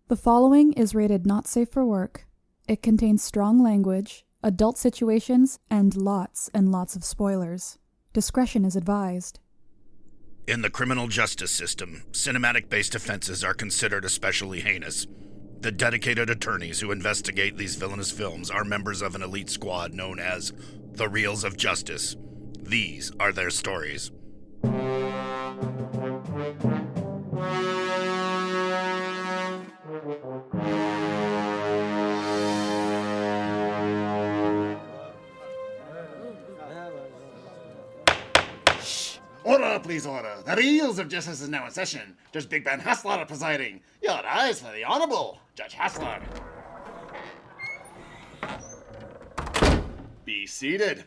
The following is rated not safe for work. It contains strong language, adult situations, and lots of spoilers. Discretion is advised. In the criminal justice system, cinematic-based offenses are considered especially heinous. The dedicated attorneys who investigate these villainous films are members of an elite squad known as the Reels of Justice. These are their stories. Order, please, order. The Reels of Justice is now in session. Judge Big Ben Haslar presiding. Your eyes for the Honorable Judge Haslar. Be seated.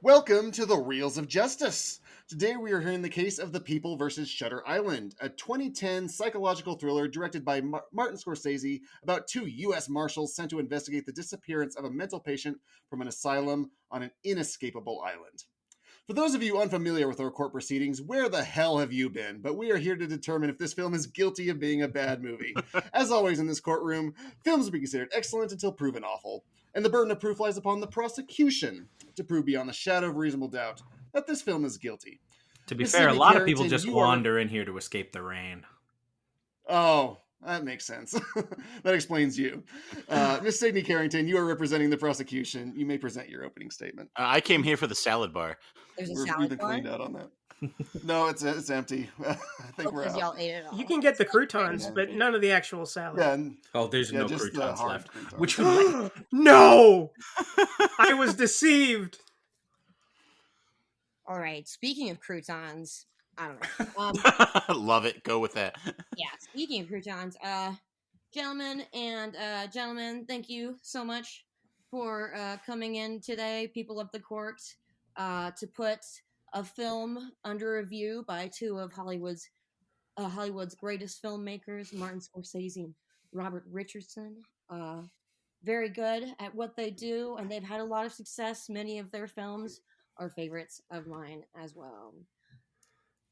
Welcome to the Reels of Justice. Today we are hearing the case of The People vs. Shutter Island, a 2010 psychological thriller directed by Martin Scorsese about two U.S. Marshals sent to investigate the disappearance of a mental patient from an asylum on an inescapable island. For those of you unfamiliar with our court proceedings, where the hell have you been? But we are here to determine if this film is guilty of being a bad movie. As always in this courtroom, films will be considered excellent until proven awful, and the burden of proof lies upon the prosecution to prove beyond the shadow of reasonable doubt that this film is guilty. To be fair, a lot of people just wander in here to escape the rain. Oh, that makes sense. That explains you. Miss Sidney Carrington, you are representing the prosecution. You may present your opening statement. I came here for the salad bar. There's a We've salad been bar? cleaned out on that. No, it's empty. I think we're out. Y'all ate it all. You can get the croutons, but none of the actual salad. Yeah, There's no just croutons hard left. croutons. Which would No! I was deceived. All right. Speaking of croutons, I don't know. Love it. Go with that. Yeah. Speaking of croutons, gentlemen, thank you so much for coming in today, people of the court, to put a film under review by two of Hollywood's greatest filmmakers, Martin Scorsese and Robert Richardson. Very good at what they do, and they've had a lot of success. Many of their films are favorites of mine as well.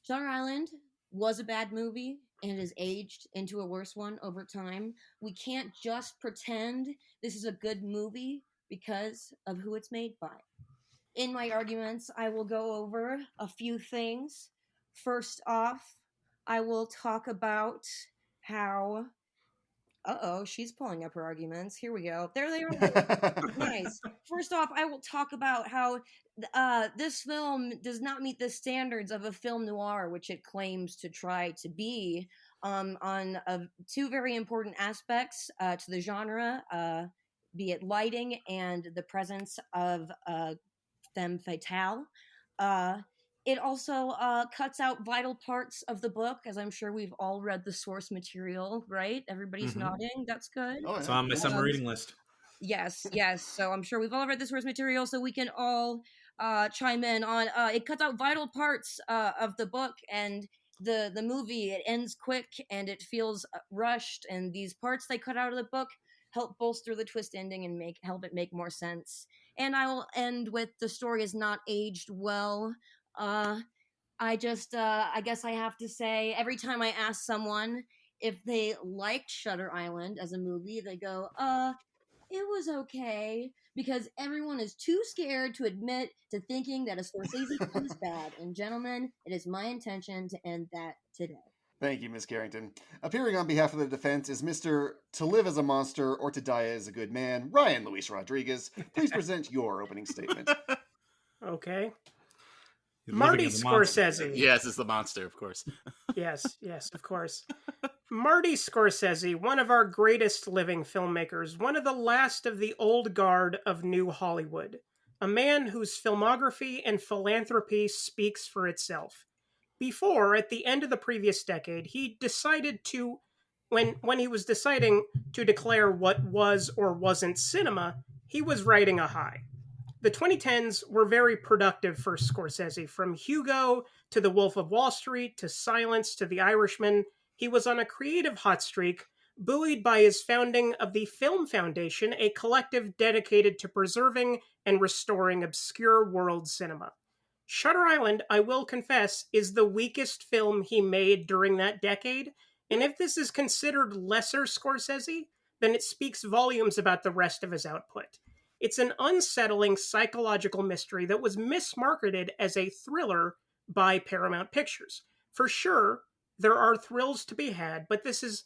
Shutter Island was a bad movie and has aged into a worse one over time. We can't just pretend this is a good movie because of who it's made by. In my arguments, I will go over a few things. First off, I will talk about how... she's pulling up her arguments. Here we go. There they are. Nice. First off, I will talk about how this film does not meet the standards of a film noir, which it claims to try to be, on two very important aspects to the genre, be it lighting and the presence of femme fatale. It also cuts out vital parts of the book, as I'm sure we've all read the source material, right? Everybody's nodding. That's good. Oh, yeah. It's on my summer reading list. Yes. So I'm sure we've all read the source material, so we can all chime in on it cuts out vital parts of the book, and the movie, it ends quick and it feels rushed, and these parts they cut out of the book help bolster the twist ending and help it make more sense. And I will end with the story is not aged well. I guess I have to say, every time I ask someone if they liked Shutter Island as a movie, they go, it was okay, because everyone is too scared to admit to thinking that a Scorsese film is bad. And gentlemen, it is my intention to end that today. Thank you, Ms. Carrington. Appearing on behalf of the defense is Mr. To Live as a Monster or to Die as a Good Man, Ryan Luis Rodriguez. Please present your opening statement. Okay. Marty Scorsese. Yes, it's the monster, of course. Yes, of course. Marty Scorsese, one of our greatest living filmmakers, one of the last of the old guard of new Hollywood. A man whose filmography and philanthropy speaks for itself. Before, at the end of the previous decade, he decided to, when he was deciding to declare what was or wasn't cinema, he was riding a high. The 2010s were very productive for Scorsese, from Hugo to The Wolf of Wall Street to Silence to The Irishman. He was on a creative hot streak, buoyed by his founding of the Film Foundation, a collective dedicated to preserving and restoring obscure world cinema. Shutter Island, I will confess, is the weakest film he made during that decade, And if this is considered lesser Scorsese, then it speaks volumes about the rest of his output. It's an unsettling psychological mystery that was mismarketed as a thriller by Paramount Pictures. For sure, there are thrills to be had, but this is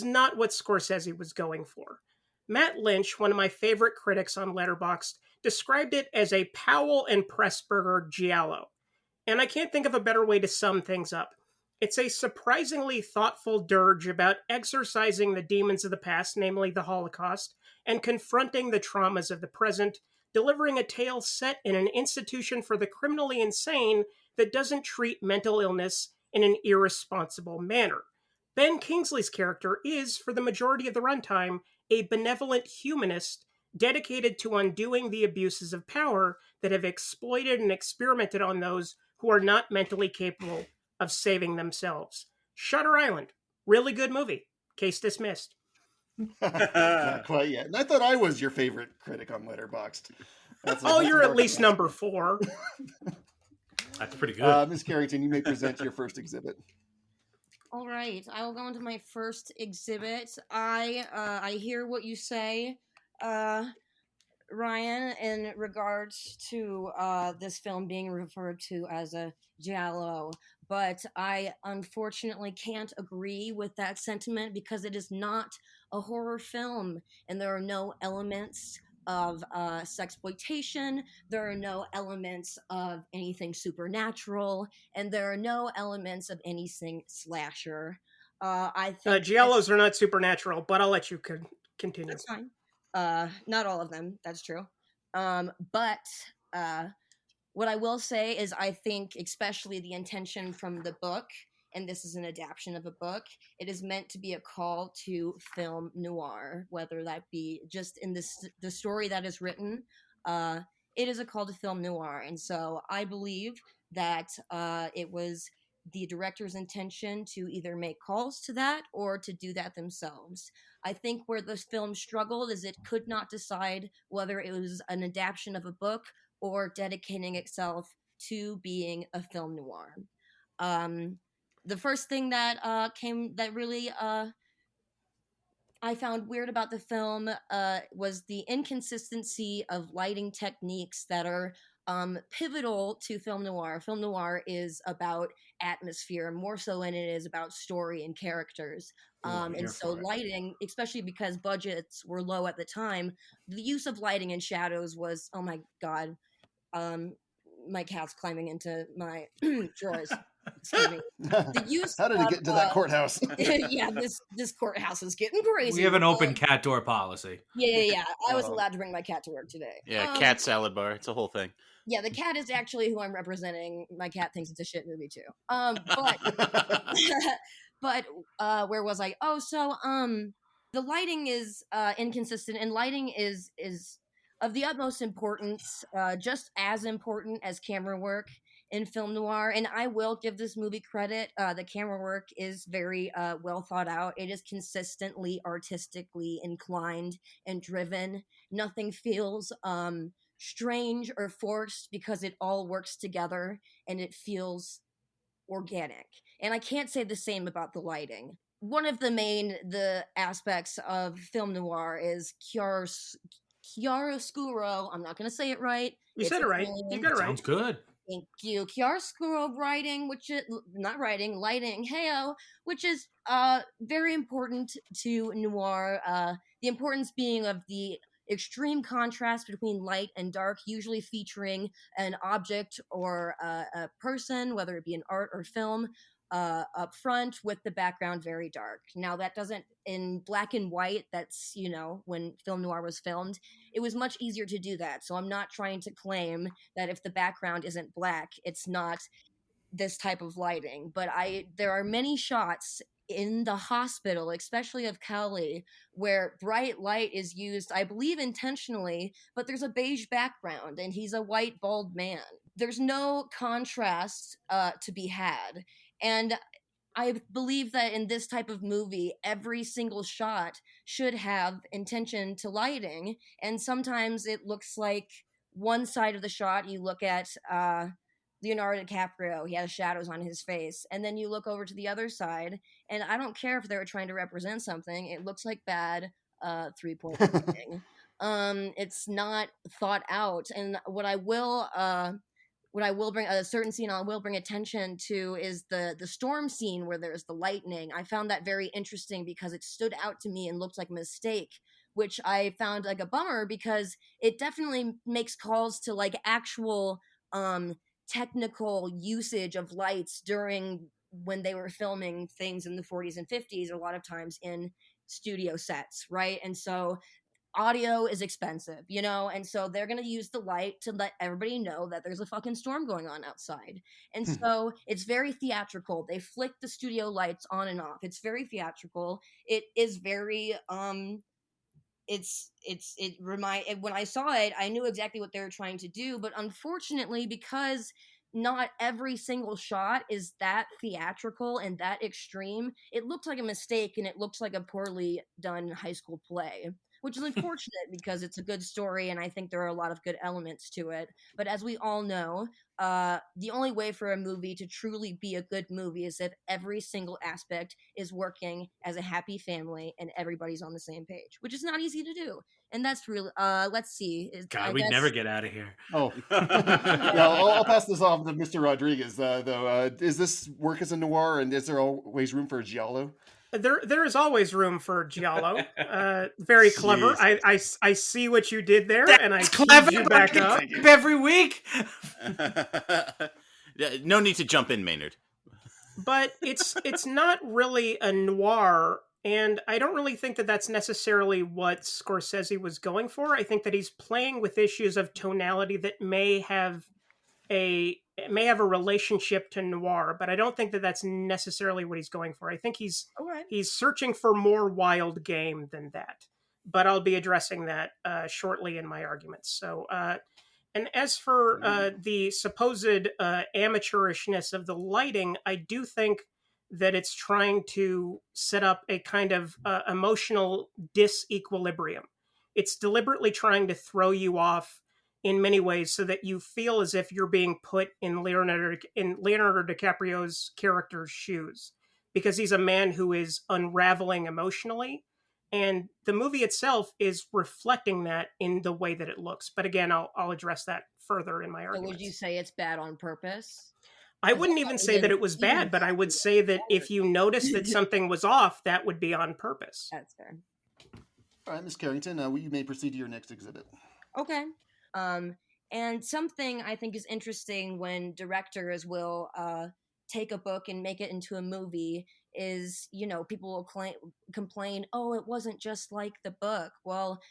not what Scorsese was going for. Matt Lynch, one of my favorite critics on Letterboxd, described it as a Powell and Pressburger giallo. And I can't think of a better way to sum things up. It's a surprisingly thoughtful dirge about exorcising the demons of the past, namely the Holocaust, and confronting the traumas of the present, delivering a tale set in an institution for the criminally insane that doesn't treat mental illness in an irresponsible manner. Ben Kingsley's character is, for the majority of the runtime, a benevolent humanist dedicated to undoing the abuses of power that have exploited and experimented on those who are not mentally capable of saving themselves. Shutter Island, really good movie. Case dismissed. Not quite yet. And I thought I was your favorite critic on Letterboxd. You're at least number 4. That's pretty good. Ms. Carrington, you may present your first exhibit. All right, I will go into my first exhibit. I hear what you say, Ryan, in regards to this film being referred to as a giallo, but I unfortunately can't agree with that sentiment because it is not a horror film, and there are no elements of sexploitation, there are no elements of anything supernatural, and there are no elements of anything slasher. I think giallos are not supernatural, but I'll let you continue. That's fine. Not all of them, that's true. But what I will say is I think especially the intention from the book, and this is an adaptation of a book, it is meant to be a call to film noir, whether that be just in the story that is written. It is a call to film noir. And so I believe that it was the director's intention to either make calls to that or to do that themselves. I think where the film struggled is it could not decide whether it was an adaptation of a book or dedicating itself to being a film noir. The first thing that really I found weird about the film was the inconsistency of lighting techniques that are pivotal to film noir. Film noir is about atmosphere more so than it is about story and characters. And so lighting, especially because budgets were low at the time, the use of lighting and shadows was, oh my God, my cat's climbing into my drawers. Excuse me. The use How did it get into that courthouse? Yeah, this courthouse is getting crazy. We have an open cat door policy. Yeah. I was allowed to bring my cat to work today. Yeah, cat salad bar. It's a whole thing. Yeah, the cat is actually who I'm representing. My cat thinks it's a shit movie too. But where was I? Oh, so the lighting is inconsistent, and lighting is of the utmost importance, just as important as camera work in film noir. And I will give this movie credit. The camera work is very well thought out. It is consistently artistically inclined and driven. Nothing feels strange or forced because it all works together and it feels organic. And I can't say the same about the lighting. One of the aspects of film noir is chiaroscuro. I'm not going to say it right. You said it right. You got it right. Sounds good. Thank you. Chiaroscuro lighting, which is very important to noir. The importance being of the extreme contrast between light and dark, usually featuring an object or a person, whether it be an art or film, up front with the background very dark. Now that doesn't, in black and white, that's, when film noir was filmed, it was much easier to do that. So I'm not trying to claim that if the background isn't black, it's not this type of lighting. But there are many shots in the hospital, especially of Kelly, where bright light is used, I believe intentionally, but there's a beige background and he's a white bald man. There's no contrast to be had. And I believe that in this type of movie, every single shot should have intention to lighting. And sometimes it looks like one side of the shot, you look at Leonardo DiCaprio, he has shadows on his face. And then you look over to the other side, and I don't care if they were trying to represent something. It looks like bad 3-point shooting. It's not thought out. And what I will bring a certain scene I will bring attention to is the storm scene where there's the lightning. I found that very interesting because it stood out to me and looked like a mistake, which I found like a bummer because it definitely makes calls to like actual technical usage of lights during when they were filming things in the 40s and 50s, a lot of times in studio sets, right? And so audio is expensive, you know, and so they're going to use the light to let everybody know that there's a fucking storm going on outside. And so it's very theatrical. They flick the studio lights on and off. It's very theatrical. It is very when I saw it, I knew exactly what they were trying to do, but unfortunately, because not every single shot is that theatrical and that extreme, it looked like a mistake and it looked like a poorly done high school play, which is unfortunate because it's a good story and I think there are a lot of good elements to it. But as we all know, the only way for a movie to truly be a good movie is if every single aspect is working as a happy family and everybody's on the same page, which is not easy to do. And that's really, let's see. God, we'd never get out of here. Oh, yeah, I'll pass this off to Mr. Rodriguez, though. Is this work as a noir, and is there always room for a giallo? There is always room for giallo. Very clever. I see what you did there, and I clever you back up every week. No need to jump in, Maynard. But it's not really a noir, and I don't really think that that's necessarily what Scorsese was going for. I think that he's playing with issues of tonality that may have a relationship to noir, but I don't think that that's necessarily what he's going for. I think he's searching for more wild game than that. But I'll be addressing that shortly in my arguments. So, and as for the supposed amateurishness of the lighting, I do think that it's trying to set up a kind of emotional disequilibrium. It's deliberately trying to throw you off in many ways so that you feel as if you're being put in Leonardo DiCaprio's character's shoes, because he's a man who is unraveling emotionally, and the movie itself is reflecting that in the way that it looks. But again, I'll address that further in my argument. So would you say it's bad on purpose? I wouldn't even say that it was bad, but I would say that if you noticed that something was off, that would be on purpose. That's fair. All right, Ms. Carrington, you may proceed to your next exhibit. Okay. And something I think is interesting when directors will take a book and make it into a movie is, you know, people will complain, oh, it wasn't just like the book. Well,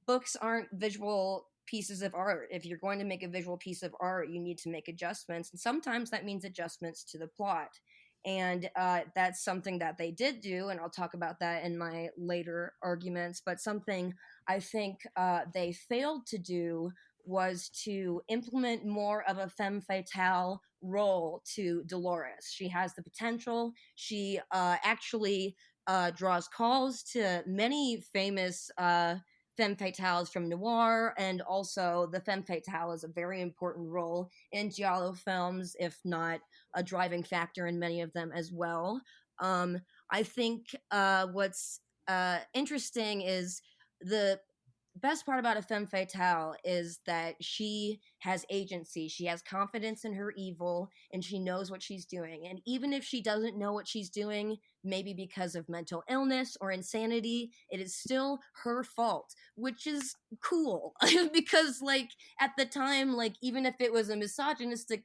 books aren't visual pieces of art. If you're going to make a visual piece of art, you need to make adjustments. And sometimes that means adjustments to the plot. And that's something that they did do, and I'll talk about that in my later arguments. But something I think they failed to do was to implement more of a femme fatale role to Dolores. She has the potential. She actually draws calls to many famous femme fatales from noir, and also the femme fatale is a very important role in giallo films, if not a driving factor in many of them as well. I think what's interesting is the best part about a femme fatale is that she has agency. She has confidence in her evil, and she knows what she's doing. And even if she doesn't know what she's doing, maybe because of mental illness or insanity, it is still her fault, which is cool. Because, like, at the time, like, even if it was a misogynistic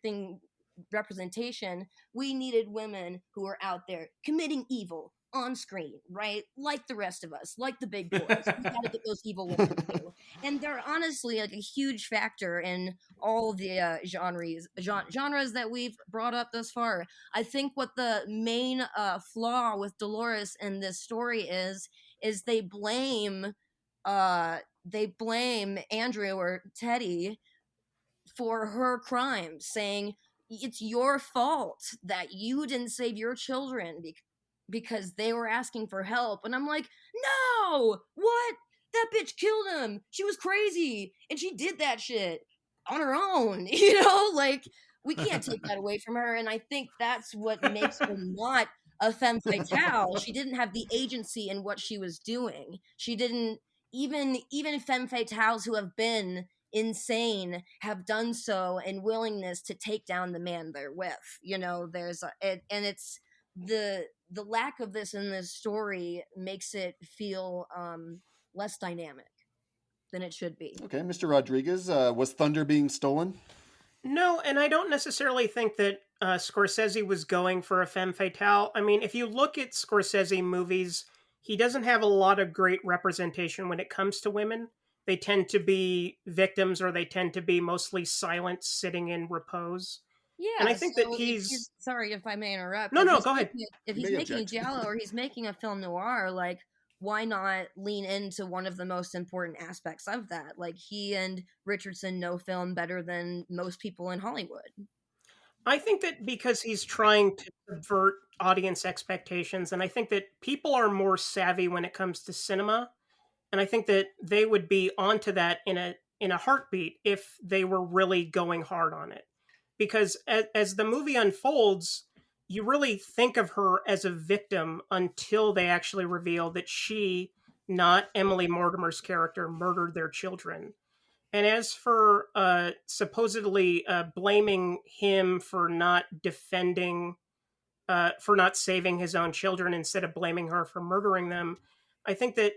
representation, we needed women who were out there committing evil on screen, right? Like the rest of us, like the big boys. We gotta get those evil women too. And they're honestly like a huge factor in all the genres that we've brought up thus far. I think what the main flaw with Dolores in this story is they blame Andrew or Teddy for her crimes, saying it's your fault that you didn't save your children because they were asking for help. And I'm like, no, what? That bitch killed him. She was crazy. And she did that shit on her own. You know, like, We can't take that away from her. And I think that's what makes her not a femme fatale. She didn't have the agency in what she was doing. She didn't, even femme fatales who have been insane have done so in willingness to take down the man they're with. And it's the lack of this in this story makes it feel less dynamic than it should be. Okay, Mr. Rodriguez, was thunder being stolen? No, and I don't necessarily think that Scorsese was going for a femme fatale. I mean, if you look at Scorsese movies, he doesn't have a lot of great representation when it comes to women. They tend to be victims, or they tend to be mostly silent, sitting in repose. Yeah, and I think that he's sorry if I may interrupt. No, go ahead. If he's making giallo or he's making a film noir, like, why not lean into one of the most important aspects of that? Like, he and Richardson know film better than most people in Hollywood. I think that because he's trying to subvert audience expectations, and I think that people are more savvy when it comes to cinema, and I think that they would be onto that in a heartbeat if they were really going hard on it. Because as the movie unfolds, you really think of her as a victim until they actually reveal that she, not Emily Mortimer's character, murdered their children. And as for supposedly blaming him for not defending, for not saving his own children instead of blaming her for murdering them, I think that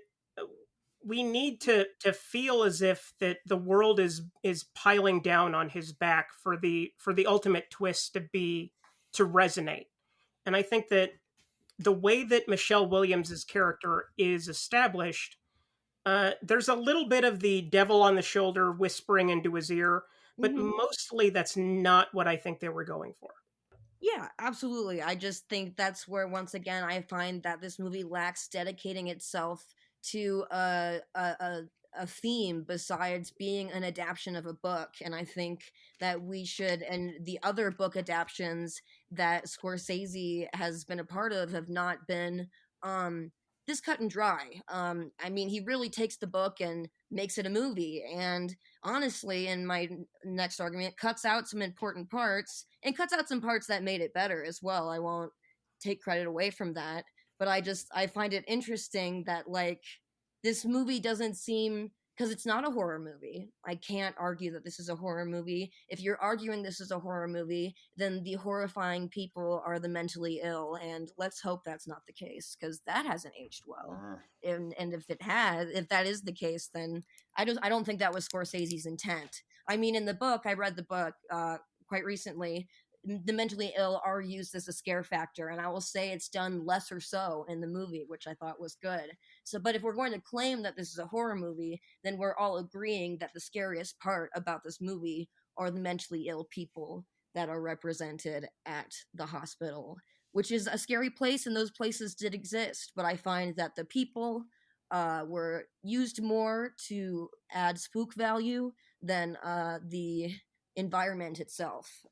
we need to feel as if that the world is piling down on his back for the ultimate twist to resonate. And I think that the way that Michelle Williams' character is established, there's a little bit of the devil on the shoulder whispering into his ear, but mostly that's not what I think they were going for. Yeah, absolutely. I just think that's where, once again, I find that this movie lacks dedicating itself to a theme besides being an adaptation of a book. And I think that we should, and the other book adaptions that Scorsese has been a part of have not been this cut and dry. I mean, he really takes the book and makes it a movie, and honestly, in my next argument, cuts out some important parts and cuts out some parts that made it better as well. I won't take credit away from that, but I find it interesting that, like, this movie doesn't seem, because it's not a horror movie. I can't argue that this is a horror movie. If you're arguing this is a horror movie, then the horrifying people are the mentally ill, and let's hope that's not the case, because that hasn't aged well. And if that is the case, then I don't think that was Scorsese's intent. I mean, in the book, I read the book quite recently, the mentally ill are used as a scare factor, and I will say it's done lesser so in the movie, which I thought was good. So, but if we're going to claim that this is a horror movie, then we're all agreeing that the scariest part about this movie are the mentally ill people that are represented at the hospital, which is a scary place, and those places did exist. But I find that the people were used more to add spook value than the environment itself.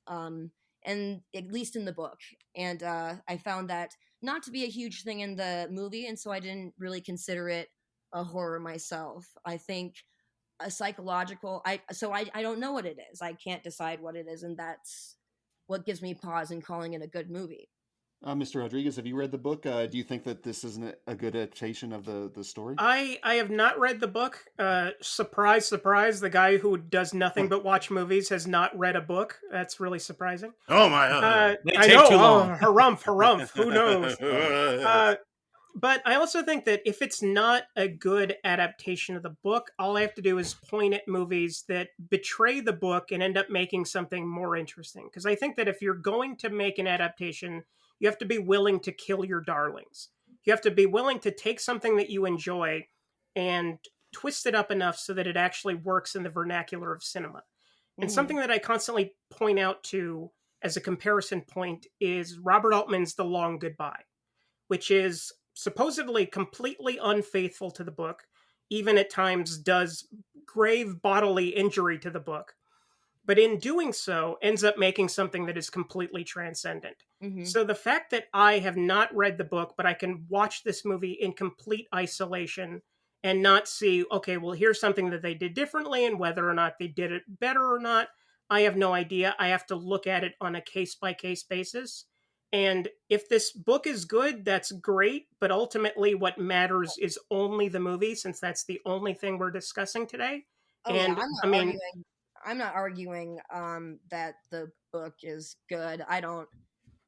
And at least in the book. And I found that not to be a huge thing in the movie, and so I didn't really consider it a horror myself. I think a psychological, I don't know what it is. I can't decide what it is, and that's what gives me pause in calling it a good movie. Mr. Rodriguez, have you read the book? Do you think that this isn't a good adaptation of the story? I have not read the book. Surprise, surprise. The guy who does nothing but watch movies has not read a book. That's really surprising. Oh my! I know. Too long. Harumph. Who knows? But I also think that if it's not a good adaptation of the book, all I have to do is point at movies that betray the book and end up making something more interesting. Because I think that if you're going to make an adaptation, you have to be willing to kill your darlings. You have to be willing to take something that you enjoy and twist it up enough so that it actually works in the vernacular of cinema. And something that I constantly point out to as a comparison point is Robert Altman's The Long Goodbye, which is supposedly completely unfaithful to the book, even at times does grave bodily injury to the book, but in doing so ends up making something that is completely transcendent. So the fact that I have not read the book, but I can watch this movie in complete isolation and not see, okay, well, here's something that they did differently, and whether or not they did it better or not, I have no idea. I have to look at it on a case-by-case basis. And if this book is good, that's great. But ultimately, what matters is only the movie, since that's the only thing we're discussing today. Oh, and yeah, I'm not arguing that the book is good. I don't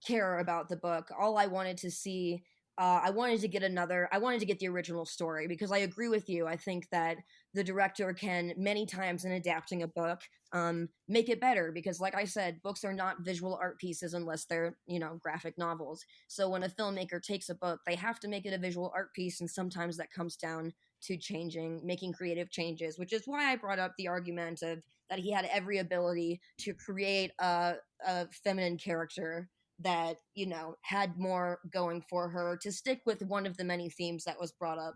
care about the book. All I wanted to see, I wanted to get the original story, because I agree with you. I think that the director can, many times in adapting a book, make it better, because like I said, books are not visual art pieces unless they're, graphic novels. So when a filmmaker takes a book, they have to make it a visual art piece, and sometimes that comes down to making creative changes, which is why I brought up the argument of that he had every ability to create a feminine character that, had more going for her, to stick with one of the many themes that was brought up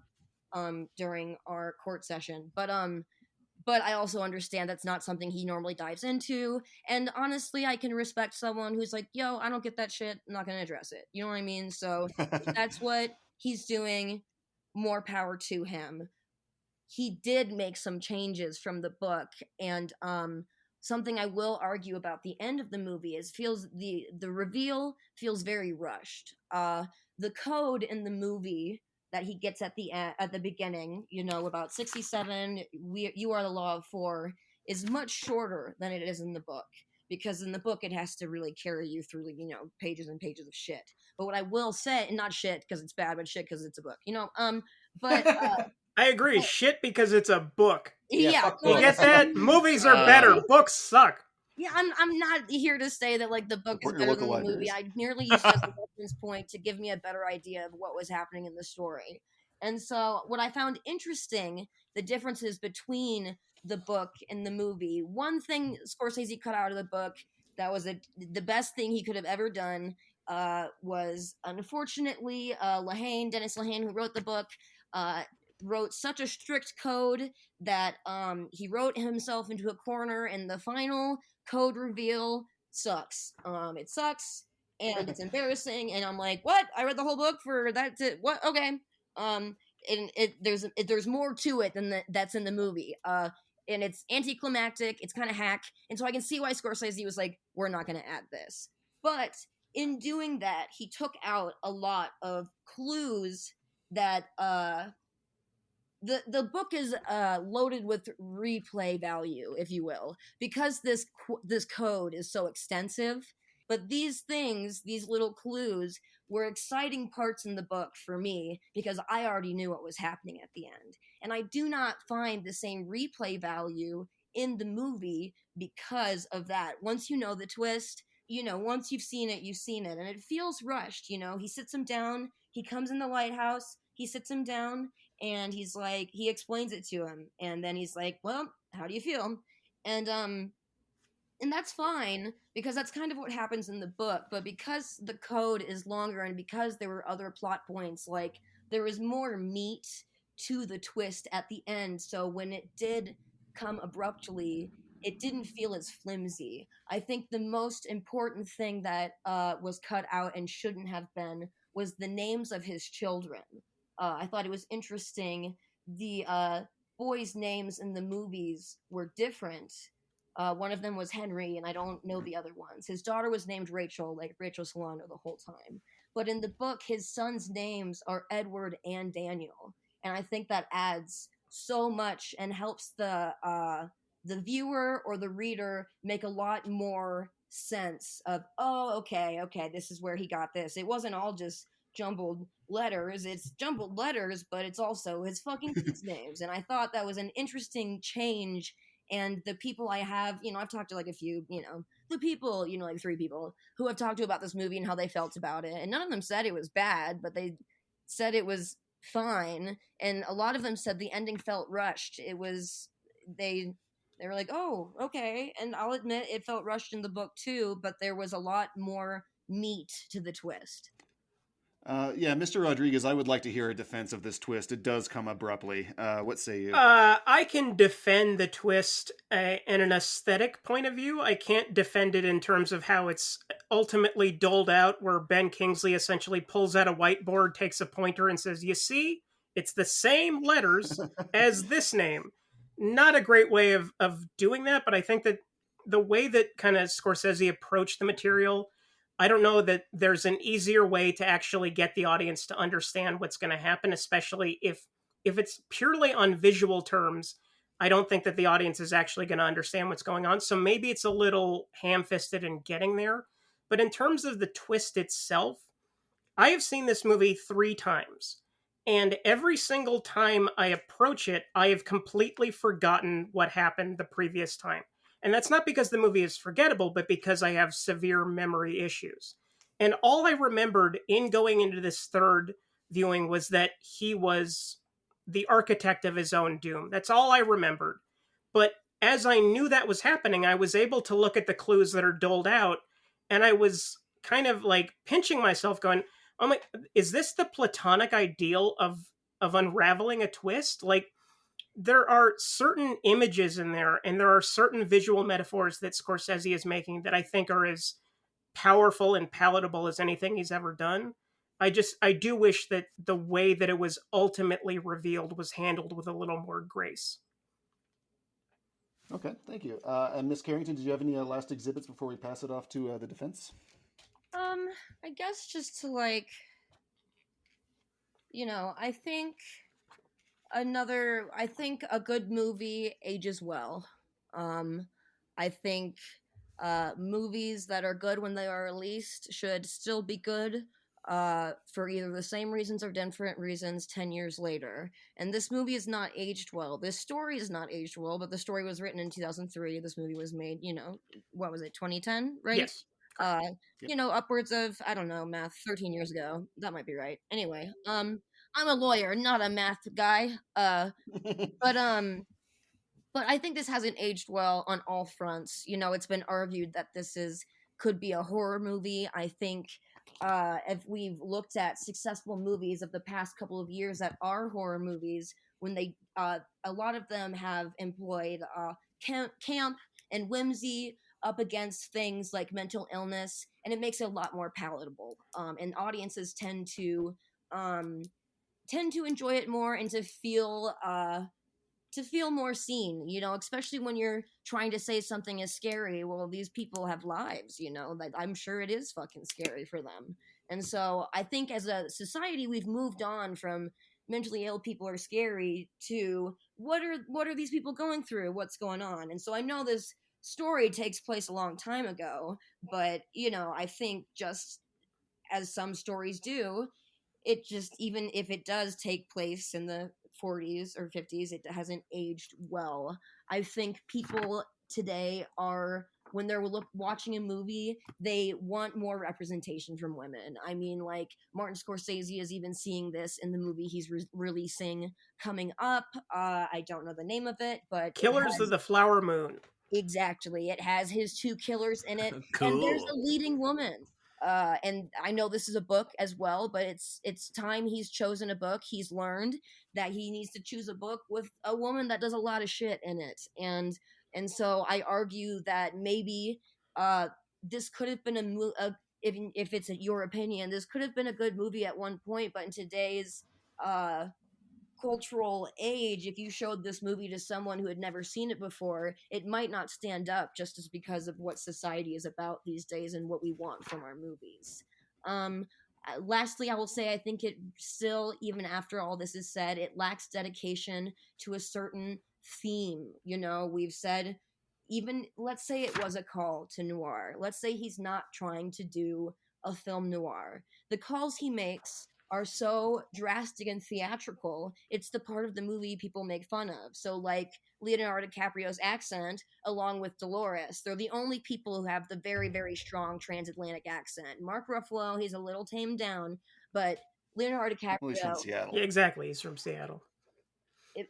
during our court session. But I also understand that's not something he normally dives into. And honestly, I can respect someone who's like, yo, I don't get that shit, I'm not going to address it. You know what I mean? So if that's what he's doing, more power to him. He did make some changes from the book, and something I will argue about the end of the movie is the reveal feels very rushed. The code in the movie that he gets at the beginning, about 67, you are the law of 4, is much shorter than it is in the book, because in the book it has to really carry you through, pages and pages of shit. But what I will say, not shit because it's bad, but shit because it's a book, but I agree. Shit because it's a book. Yeah, you get that? Movies are better. Books suck. Yeah, I'm not here to say that the book is better than the movie. I merely used it as a reference point to give me a better idea of what was happening in the story. And so what I found interesting, the differences between the book and the movie. One thing Scorsese cut out of the book that was the best thing he could have ever done was, unfortunately, Dennis Lehane, who wrote the book, wrote such a strict code that he wrote himself into a corner, and the final code reveal sucks. It sucks, and it's embarrassing, and I'm like, what? I read the whole book for that what? Okay. And there's more to it than that's in the movie. And it's anticlimactic, it's kind of hack, and so I can see why Scorsese was like, we're not going to add this. But in doing that, he took out a lot of clues that the book is loaded with replay value, if you will, because this code is so extensive. But these things, these little clues, were exciting parts in the book for me, because I already knew what was happening at the end. And I do not find the same replay value in the movie because of that. Once you know the twist, once you've seen it, you've seen it. And it feels rushed, He sits him down, he comes in the lighthouse, he sits him down, and he's like, he explains it to him, and then he's like, well, how do you feel? And that's fine, because that's kind of what happens in the book. But because the code is longer, and because there were other plot points, like, there was more meat to the twist at the end, so when it did come abruptly, it didn't feel as flimsy. I think the most important thing that was cut out and shouldn't have been was the names of his children. I thought it was interesting. The boys' names in the movies were different. One of them was Henry, and I don't know the other ones. His daughter was named Rachel, like Rachel Solano the whole time. But in the book, his sons' names are Edward and Daniel. And I think that adds so much and helps the viewer or the reader make a lot more sense of, oh, okay, this is where he got this. It wasn't all just jumbled letters. It's jumbled letters, but it's also his fucking kids' names. And I thought that was an interesting change. And the people I have, I've talked to like a few, the people, like 3 people who I've talked to about this movie and how they felt about it. And none of them said it was bad, but they said it was fine. And a lot of them said the ending felt rushed. It was, they were like, oh, okay. And I'll admit it felt rushed in the book too, but there was a lot more meat to the twist. Mr. Rodriguez, I would like to hear a defense of this twist. It does come abruptly. What say you? I can defend the twist in an aesthetic point of view. I can't defend it in terms of how it's ultimately doled out, where Ben Kingsley essentially pulls out a whiteboard, takes a pointer, and says, you see, it's the same letters as this name. Not a great way of doing that, but I think that the way that kind of Scorsese approached the material, I don't know that there's an easier way to actually get the audience to understand what's going to happen, especially if it's purely on visual terms. I don't think that the audience is actually going to understand what's going on. So maybe it's a little ham-fisted in getting there. But in terms of the twist itself, I have seen this movie 3 times. And every single time I approach it, I have completely forgotten what happened the previous time. And that's not because the movie is forgettable, but because I have severe memory issues. And all I remembered in going into this third viewing was that he was the architect of his own doom. That's all I remembered. But as I knew that was happening, I was able to look at the clues that are doled out, and I was kind of like pinching myself going, oh my, is this the platonic ideal of unraveling a twist? Like, there are certain images in there, and there are certain visual metaphors that Scorsese is making that I think are as powerful and palatable as anything he's ever done. I do wish that the way that it was ultimately revealed was handled with a little more grace. Okay, thank you. And Miss Carrington, did you have any last exhibits before we pass it off to the defense? I guess just to I think a good movie ages well. I think movies that are good when they are released should still be good for either the same reasons or different reasons 10 years later. And this movie is not aged well. This story is not aged well, but the story was written in 2003. This movie was made, 2010, right? Yes. Upwards of, I don't know, math, 13 years ago. That might be right. Anyway, I'm a lawyer, not a math guy. But I think this hasn't aged well on all fronts. It's been argued that this could be a horror movie. I think if we've looked at successful movies of the past couple of years that are horror movies, when they a lot of them have employed camp and whimsy up against things like mental illness, and it makes it a lot more palatable. And audiences tend to enjoy it more and to feel more seen, especially when you're trying to say something is scary. Well, these people have lives, that I'm sure it is fucking scary for them. And so I think as a society, we've moved on from mentally ill people are scary to what are these people going through? What's going on? And so I know this story takes place a long time ago, but, I think just as some stories do, it just, even if it does take place in the 40s or 50s, it hasn't aged well. I think people today are, when they're watching a movie, they want more representation from women. I mean, like, Martin Scorsese is even seeing this in the movie he's releasing coming up. I don't know the name of it, but Killers of the Flower Moon. Exactly. It has his 2 killers in it. Cool. And there's a leading woman. And I know this is a book as well, but it's time he's chosen a book. He's learned that he needs to choose a book with a woman that does a lot of shit in it. And so I argue that maybe this could have been if it's your opinion, this could have been a good movie at one point, but in today's cultural age, if you showed this movie to someone who had never seen it before, it might not stand up, just as because of what society is about these days and what we want from our movies. Lastly, I will say I think it still, even after all this is said, it lacks dedication to a certain theme. We've said, even let's say it was a call to noir. Let's say he's not trying to do a film noir. The calls he makes are so drastic and theatrical, it's the part of the movie people make fun of. So, like, Leonardo DiCaprio's accent, along with Dolores, they're the only people who have the very, very strong transatlantic accent. Mark Ruffalo, he's a little tamed down, but Leonardo DiCaprio... Well, he's from Seattle. Yeah, exactly. He's from Seattle.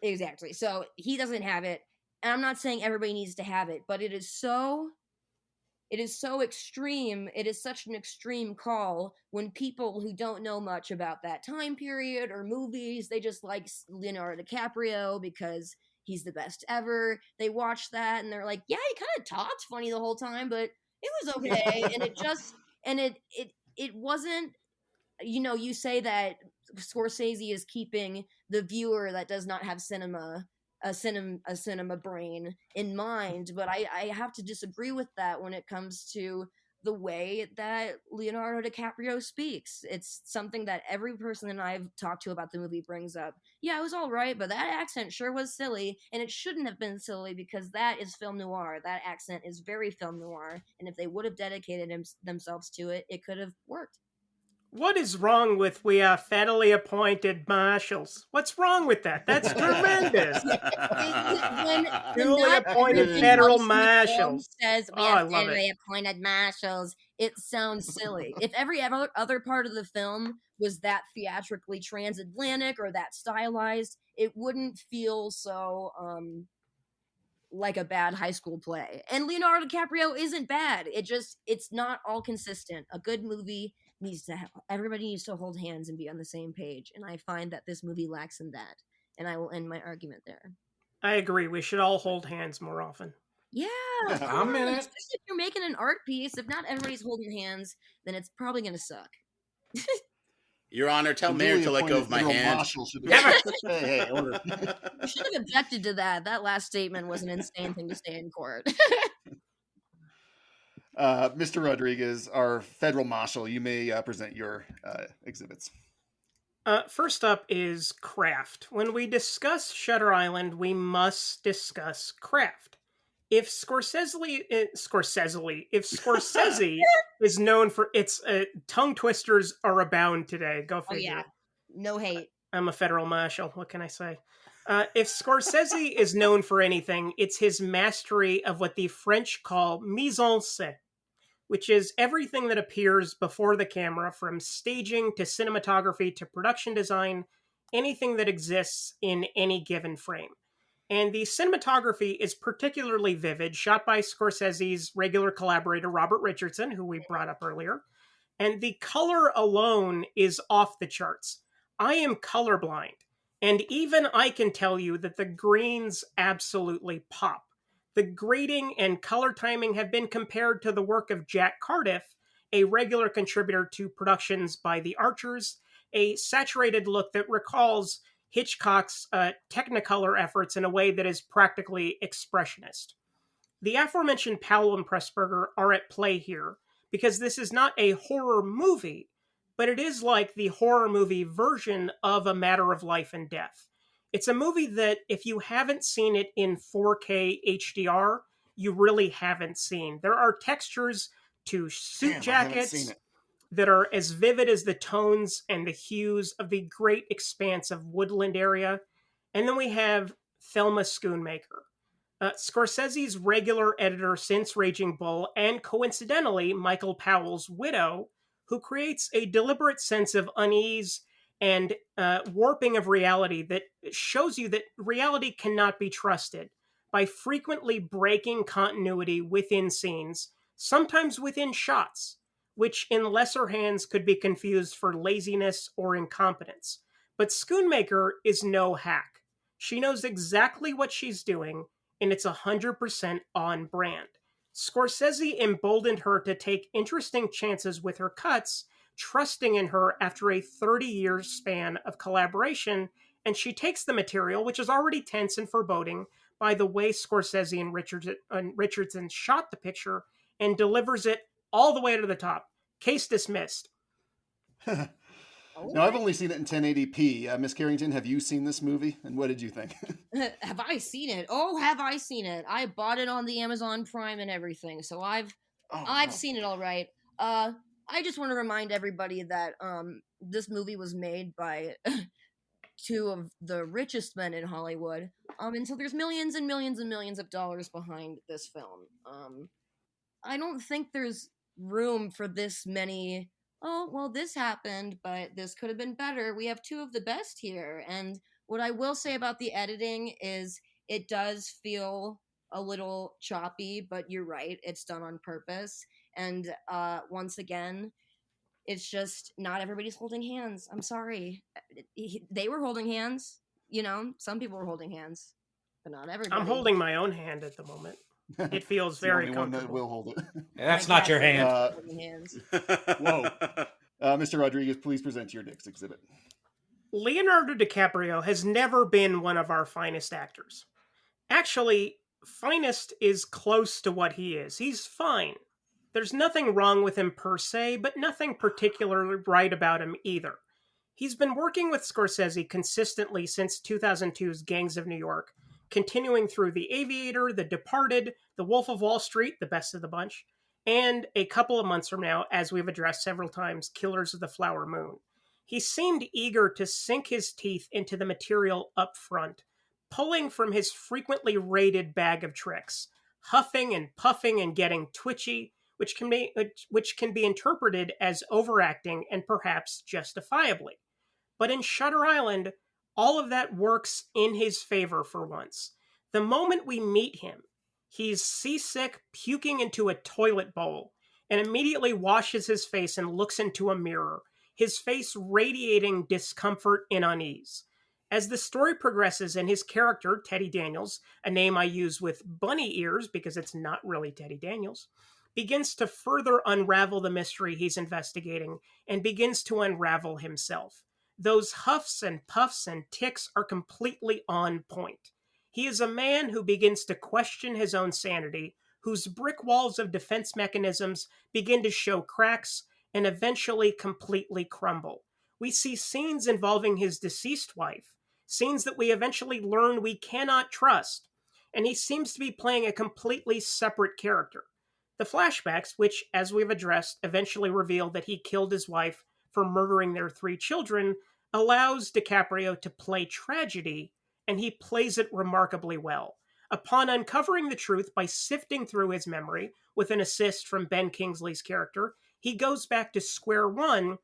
Exactly. So, he doesn't have it, and I'm not saying everybody needs to have it, but it is so extreme. It is such an extreme call when people who don't know much about that time period or movies, they just like Leonardo DiCaprio because he's the best ever. They watch that and they're like, yeah, he kind of talked funny the whole time, but it was okay. And it wasn't, you say that Scorsese is keeping the viewer that does not have cinema cinema brain in mind, but I have to disagree with that when it comes to the way that Leonardo DiCaprio speaks. It's something that every person that I've talked to about the movie brings up. Yeah, it was all right, but that accent sure was silly, and it shouldn't have been silly because that is film noir. That accent is very film noir, and if they would have dedicated themselves to it, it could have worked. What is wrong with we are federally appointed marshals? What's wrong with that? That's tremendous. Duly appointed federal marshals. Says we have federally appointed marshals. It sounds silly. If every other part of the film was that theatrically transatlantic or that stylized, it wouldn't feel so like a bad high school play. And Leonardo DiCaprio isn't bad. It's not all consistent. A good movie everybody needs to hold hands and be on the same page, and I find that this movie lacks in that, and I will end my argument there. I agree. We should all hold hands more often. Yeah, I'm in it. Especially if you're making an art piece. If not everybody's holding hands, then it's probably going to suck. Your Honor, tell Mayor to let go of my hand. Hey, order. You should have objected to that. That last statement was an insane thing to say in court. Mr. Rodriguez, our federal marshal, you may present your exhibits. First up is craft. When we discuss Shutter Island, we must discuss craft. If Scorsese is known for its tongue twisters are abound today. Go figure. Oh yeah, no hate. I'm a federal marshal. What can I say? If Scorsese is known for anything, it's his mastery of what the French call mise en scène, which is everything that appears before the camera, from staging to cinematography to production design, anything that exists in any given frame. And the cinematography is particularly vivid, shot by Scorsese's regular collaborator, Robert Richardson, who we brought up earlier. And the color alone is off the charts. I am colorblind, and even I can tell you that the greens absolutely pop. The grading and color timing have been compared to the work of Jack Cardiff, a regular contributor to productions by The Archers, a saturated look that recalls Hitchcock's Technicolor efforts in a way that is practically expressionist. The aforementioned Powell and Pressburger are at play here, because this is not a horror movie, but it is like the horror movie version of A Matter of Life and Death. It's a movie that, if you haven't seen it in 4K HDR, you really haven't seen. There are textures to suit jackets that are as vivid as the tones and the hues of the great expanse of woodland area. And then we have Thelma Schoonmaker, Scorsese's regular editor since Raging Bull, and coincidentally, Michael Powell's widow, who creates a deliberate sense of unease and warping of reality that shows you that reality cannot be trusted by frequently breaking continuity within scenes, sometimes within shots, which in lesser hands could be confused for laziness or incompetence. But Schoonmaker is no hack. She knows exactly what she's doing, and it's 100% on brand. Scorsese emboldened her to take interesting chances with her cuts, trusting in her after a 30-year span of collaboration, and she takes the material, which is already tense and foreboding by the way Scorsese and Richardson shot the picture, and delivers it all the way to the top. Case dismissed. Now, I've only seen it in 1080p. Miss Carrington, have you seen this movie? And what did you think? Have I seen it? Oh, have I seen it? I bought it on the Amazon Prime and everything, so I've seen it all right. I just want to remind everybody that this movie was made by two of the richest men in Hollywood, and so there's millions and millions and millions of dollars behind this film. I don't think there's room for this many, oh, well, this happened, but this could have been better. We have two of the best here. And what I will say about the editing is it does feel a little choppy, but you're right, it's done on purpose. And once again, it's just not everybody's holding hands. I'm sorry. They were holding hands. You know, some people were holding hands, but not everybody. I'm holding my own hand at the moment. It feels very comfortable. One that will hold it. Yeah, that's not your hand. Whoa. Mr. Rodriguez, please present your next exhibit. Leonardo DiCaprio has never been one of our finest actors. Actually, finest is close to what he is. He's fine. There's nothing wrong with him per se, but nothing particularly right about him either. He's been working with Scorsese consistently since 2002's Gangs of New York, continuing through The Aviator, The Departed, The Wolf of Wall Street, the best of the bunch, and a couple of months from now, as we've addressed several times, Killers of the Flower Moon. He seemed eager to sink his teeth into the material up front, pulling from his frequently raided bag of tricks, huffing and puffing and getting twitchy, which can be interpreted as overacting and perhaps justifiably. But in Shutter Island, all of that works in his favor for once. The moment we meet him, he's seasick, puking into a toilet bowl, and immediately washes his face and looks into a mirror, his face radiating discomfort and unease. As the story progresses and his character, Teddy Daniels, a name I use with bunny ears because it's not really Teddy Daniels, begins to further unravel the mystery he's investigating and begins to unravel himself. Those huffs and puffs and tics are completely on point. He is a man who begins to question his own sanity, whose brick walls of defense mechanisms begin to show cracks and eventually completely crumble. We see scenes involving his deceased wife, scenes that we eventually learn we cannot trust, and he seems to be playing a completely separate character. The flashbacks, which, as we've addressed, eventually reveal that he killed his wife for murdering their 3 children, allows DiCaprio to play tragedy, and he plays it remarkably well. Upon uncovering the truth by sifting through his memory, with an assist from Ben Kingsley's character, he goes back to square one,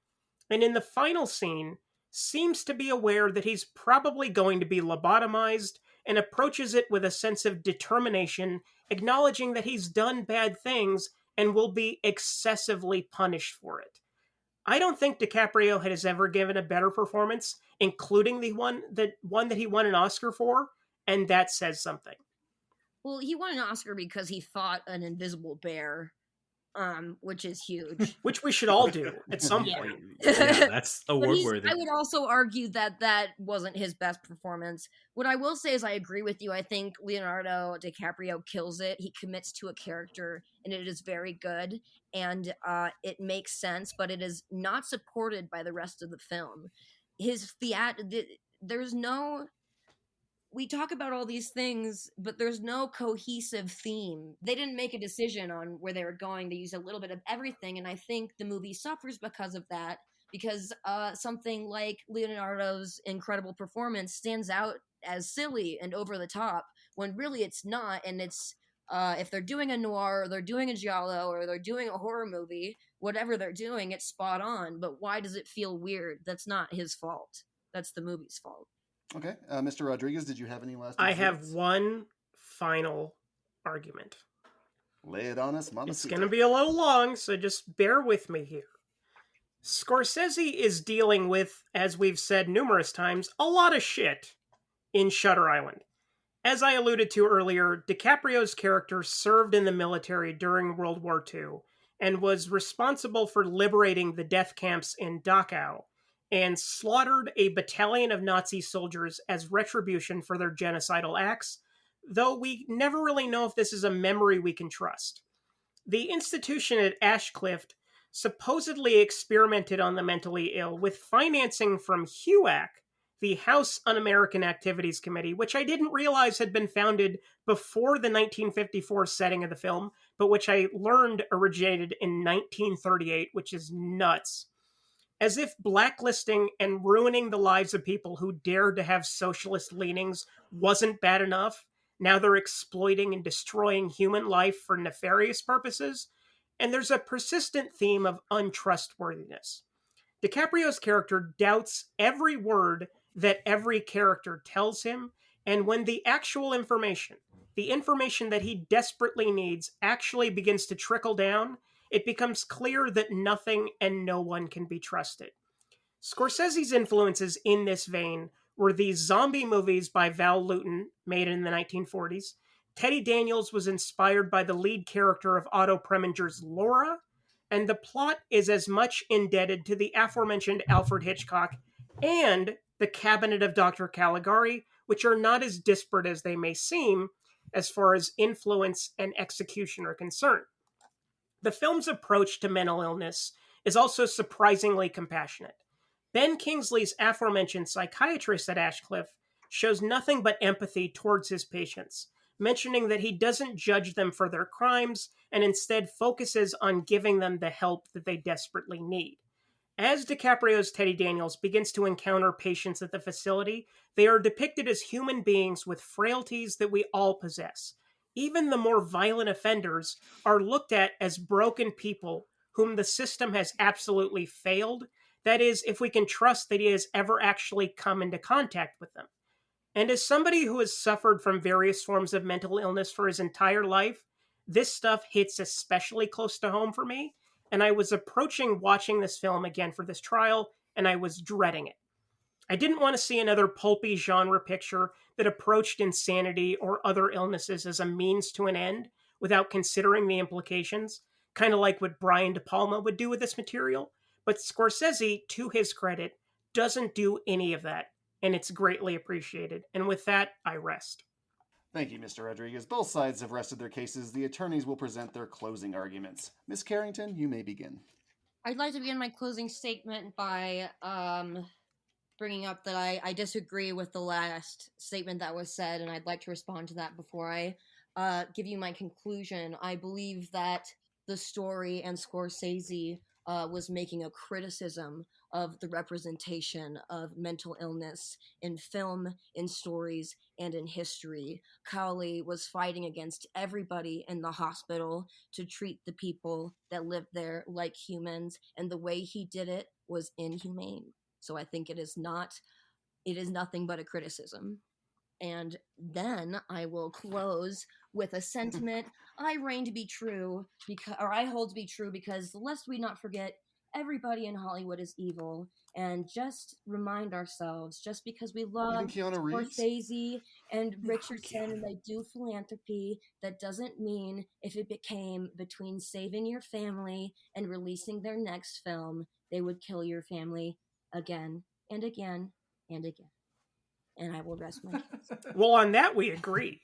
and in the final scene, seems to be aware that he's probably going to be lobotomized, and approaches it with a sense of determination, acknowledging that he's done bad things and will be excessively punished for it. I don't think DiCaprio has ever given a better performance, including the one that he won an Oscar for, and that says something. Well, he won an Oscar because he fought an invisible bear, which is huge. Which we should all do at some point. Yeah, that's award-worthy. I would also argue that that wasn't his best performance. What I will say is I agree with you. I think Leonardo DiCaprio kills it. He commits to a character, and it is very good, and it makes sense, but it is not supported by the rest of the film. There's no... We talk about all these things, but there's no cohesive theme. They didn't make a decision on where they were going. They used a little bit of everything, and I think the movie suffers because of that, because something like Leonardo's incredible performance stands out as silly and over the top, when really it's not, and it's, if they're doing a noir, or they're doing a giallo, or they're doing a horror movie, whatever they're doing, it's spot on, but why does it feel weird? That's not his fault. That's the movie's fault. Okay. Mr. Rodriguez, did you have any last I have one final argument. Lay it on us, Mama. It's going to be a little long, so just bear with me here. Scorsese is dealing with, as we've said numerous times, a lot of shit in Shutter Island. As I alluded to earlier, DiCaprio's character served in the military during World War II and was responsible for liberating the death camps in Dachau, and slaughtered a battalion of Nazi soldiers as retribution for their genocidal acts, though we never really know if this is a memory we can trust. The institution at Ashcliff supposedly experimented on the mentally ill with financing from HUAC, the House Un-American Activities Committee, which I didn't realize had been founded before the 1954 setting of the film, but which I learned originated in 1938, which is nuts. As if blacklisting and ruining the lives of people who dared to have socialist leanings wasn't bad enough, now they're exploiting and destroying human life for nefarious purposes, and there's a persistent theme of untrustworthiness. DiCaprio's character doubts every word that every character tells him, and when the actual information, the information that he desperately needs, actually begins to trickle down, it becomes clear that nothing and no one can be trusted. Scorsese's influences in this vein were the zombie movies by Val Lewton, made in the 1940s. Teddy Daniels was inspired by the lead character of Otto Preminger's Laura, and the plot is as much indebted to the aforementioned Alfred Hitchcock and The Cabinet of Dr. Caligari, which are not as disparate as they may seem as far as influence and execution are concerned. The film's approach to mental illness is also surprisingly compassionate. Ben Kingsley's aforementioned psychiatrist at Ashcliffe shows nothing but empathy towards his patients, mentioning that he doesn't judge them for their crimes and instead focuses on giving them the help that they desperately need. As DiCaprio's Teddy Daniels begins to encounter patients at the facility, they are depicted as human beings with frailties that we all possess. Even the more violent offenders are looked at as broken people whom the system has absolutely failed. That is, if we can trust that he has ever actually come into contact with them. And as somebody who has suffered from various forms of mental illness for his entire life, this stuff hits especially close to home for me. And I was approaching watching this film again for this trial, and I was dreading it. I didn't want to see another pulpy genre picture that approached insanity or other illnesses as a means to an end without considering the implications, kind of like what Brian De Palma would do with this material. But Scorsese, to his credit, doesn't do any of that, and it's greatly appreciated. And with that, I rest. Thank you, Mr. Rodriguez. Both sides have rested their cases. The attorneys will present their closing arguments. Ms. Carrington, you may begin. I'd like to begin my closing statement by bringing up that I disagree with the last statement that was said, and I'd like to respond to that before I give you my conclusion. I believe that the story and Scorsese was making a criticism of the representation of mental illness in film, in stories, and in history. Cowley was fighting against everybody in the hospital to treat the people that lived there like humans, and the way he did it was inhumane. So I think it is nothing but a criticism. And then I will close with a sentiment I hold to be true because lest we not forget, everybody in Hollywood is evil, and just remind ourselves, just because we love Scorsese and Richardson and they do philanthropy, that doesn't mean if it became between saving your family and releasing their next film, they would kill your family again and again and again. And I will rest my case. Well, on that we agree.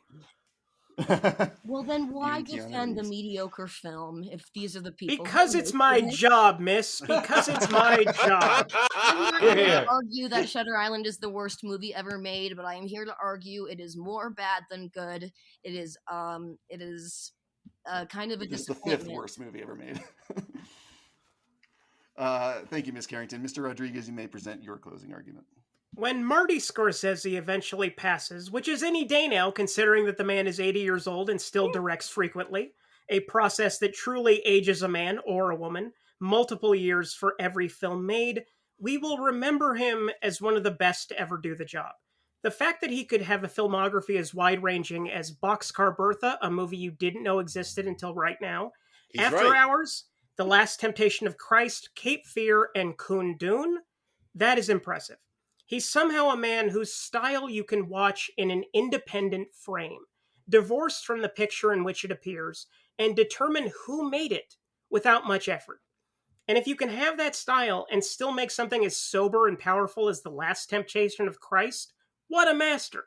Well, then why defend the mediocre film if these are the people? Because it's my job, miss. Because it's my job. I'm not going to argue that Shutter Island is the worst movie ever made, but I am here to argue it is more bad than good. It is kind of a disappointment. It's the 5th worst movie ever made. Thank you, Ms. Carrington. Mr. Rodriguez, you may present your closing argument. When Marty Scorsese eventually passes, which is any day now considering that the man is 80 years old and still directs frequently, a process that truly ages a man or a woman, multiple years for every film made, we will remember him as one of the best to ever do the job. The fact that he could have a filmography as wide-ranging as Boxcar Bertha, a movie you didn't know existed until right now, After Hours, The Last Temptation of Christ, Cape Fear, and Kundun, that is impressive. He's somehow a man whose style you can watch in an independent frame, divorced from the picture in which it appears, and determine who made it without much effort. And if you can have that style and still make something as sober and powerful as The Last Temptation of Christ, what a master!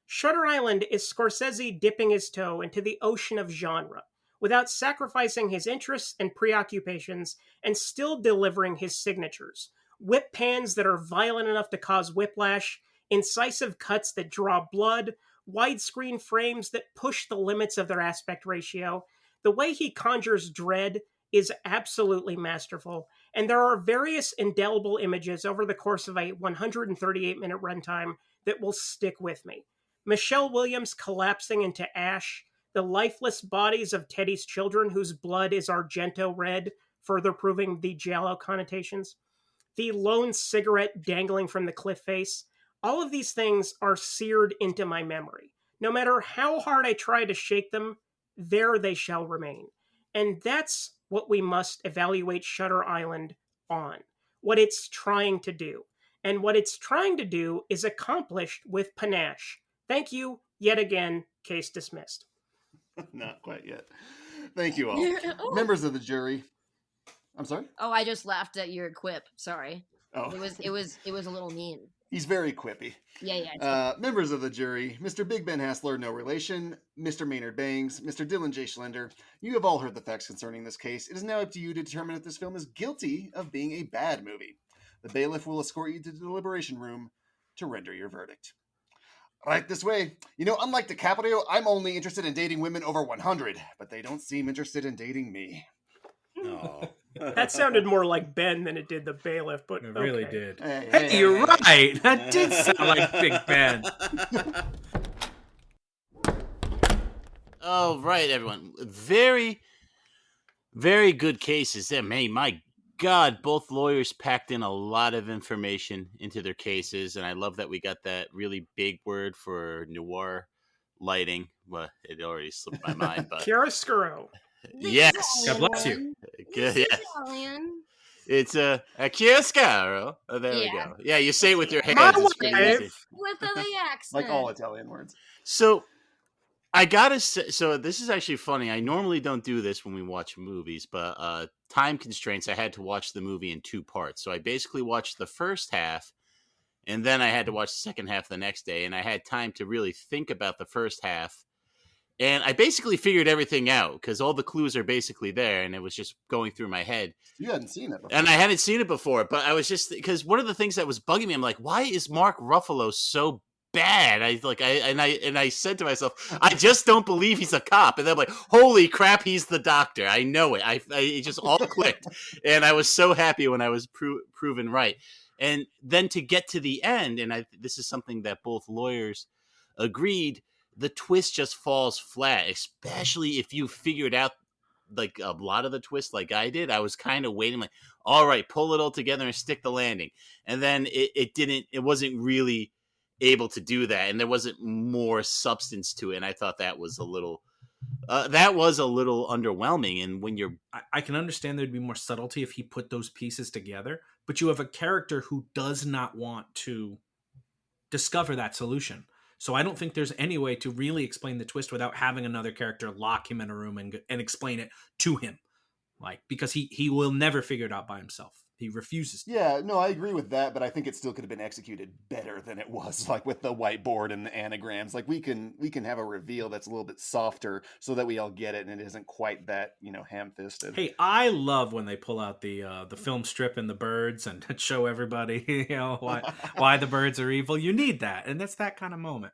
Shutter Island is Scorsese dipping his toe into the ocean of genre, without sacrificing his interests and preoccupations, and still delivering his signatures. Whip pans that are violent enough to cause whiplash, incisive cuts that draw blood, widescreen frames that push the limits of their aspect ratio. The way he conjures dread is absolutely masterful, and there are various indelible images over the course of a 138-minute runtime that will stick with me. Michelle Williams collapsing into ash, the lifeless bodies of Teddy's children whose blood is Argento red, further proving the giallo connotations. The lone cigarette dangling from the cliff face, all of these things are seared into my memory. No matter how hard I try to shake them, there they shall remain. And that's what we must evaluate Shutter Island on, what it's trying to do. And what it's trying to do is accomplished with panache. Thank you, yet again, case dismissed. Not quite yet. Thank you all. Members of the jury. I'm sorry? Oh, I just laughed at your quip. Sorry. Oh. It was a little mean. He's very quippy. Yeah. Members of the jury, Mr. Big Ben Haslar, no relation, Mr. Maynard Bangs, Mr. Dylan J. Schlender, you have all heard the facts concerning this case. It is now up to you to determine if this film is guilty of being a bad movie. The bailiff will escort you to the deliberation room to render your verdict. Right this way. You know, unlike DiCaprio, I'm only interested in dating women over 100, but they don't seem interested in dating me. No. That sounded more like Ben than it did the bailiff, but It really did. Hey, You're right. That did sound like Big Ben. Oh, right, everyone. Very, very good cases there. My God, both lawyers packed in a lot of information into their cases, and I love that we got that really big word for noir lighting. Well, it already slipped my mind, but chiaroscuro. Yes. God bless you. Good. It's a chiaroscuro. Oh, there we go. Yeah, you say it with your hands. It's pretty easy. With the accent. Like all Italian words. So I gotta say, so this is actually funny. I normally don't do this when we watch movies, but time constraints, I had to watch the movie in 2 parts. So I basically watched the first half, and then I had to watch the second half the next day, and I had time to really think about the first half. And I basically figured everything out because all the clues are basically there, and it was just going through my head. You hadn't seen it before. And I hadn't seen it before, but I was just, because one of the things that was bugging me, I'm like, why is Mark Ruffalo so bad? I said to myself, I just don't believe he's a cop. And then I'm like, holy crap, he's the doctor. I know it. It just all clicked. And I was so happy when I was proven right. And then to get to the end, and this is something that both lawyers agreed, the twist just falls flat, especially if you figured out like a lot of the twist like I did. I was kind of waiting like, all right, pull it all together and stick the landing. And then it wasn't really able to do that. And there wasn't more substance to it. And I thought that was a little underwhelming. And when I can understand there'd be more subtlety if he put those pieces together, but you have a character who does not want to discover that solution. So I don't think there's any way to really explain the twist without having another character lock him in a room and explain it to him. Like, because he will never figure it out by himself. He refuses to. Yeah, no, I agree with that, but I think it still could have been executed better than it was, like with the whiteboard and the anagrams. Like we can have a reveal that's a little bit softer so that we all get it and it isn't quite that, ham-fisted. Hey, I love when they pull out the film strip and the birds and show everybody, why the birds are evil. You need that, and that's that kind of moment.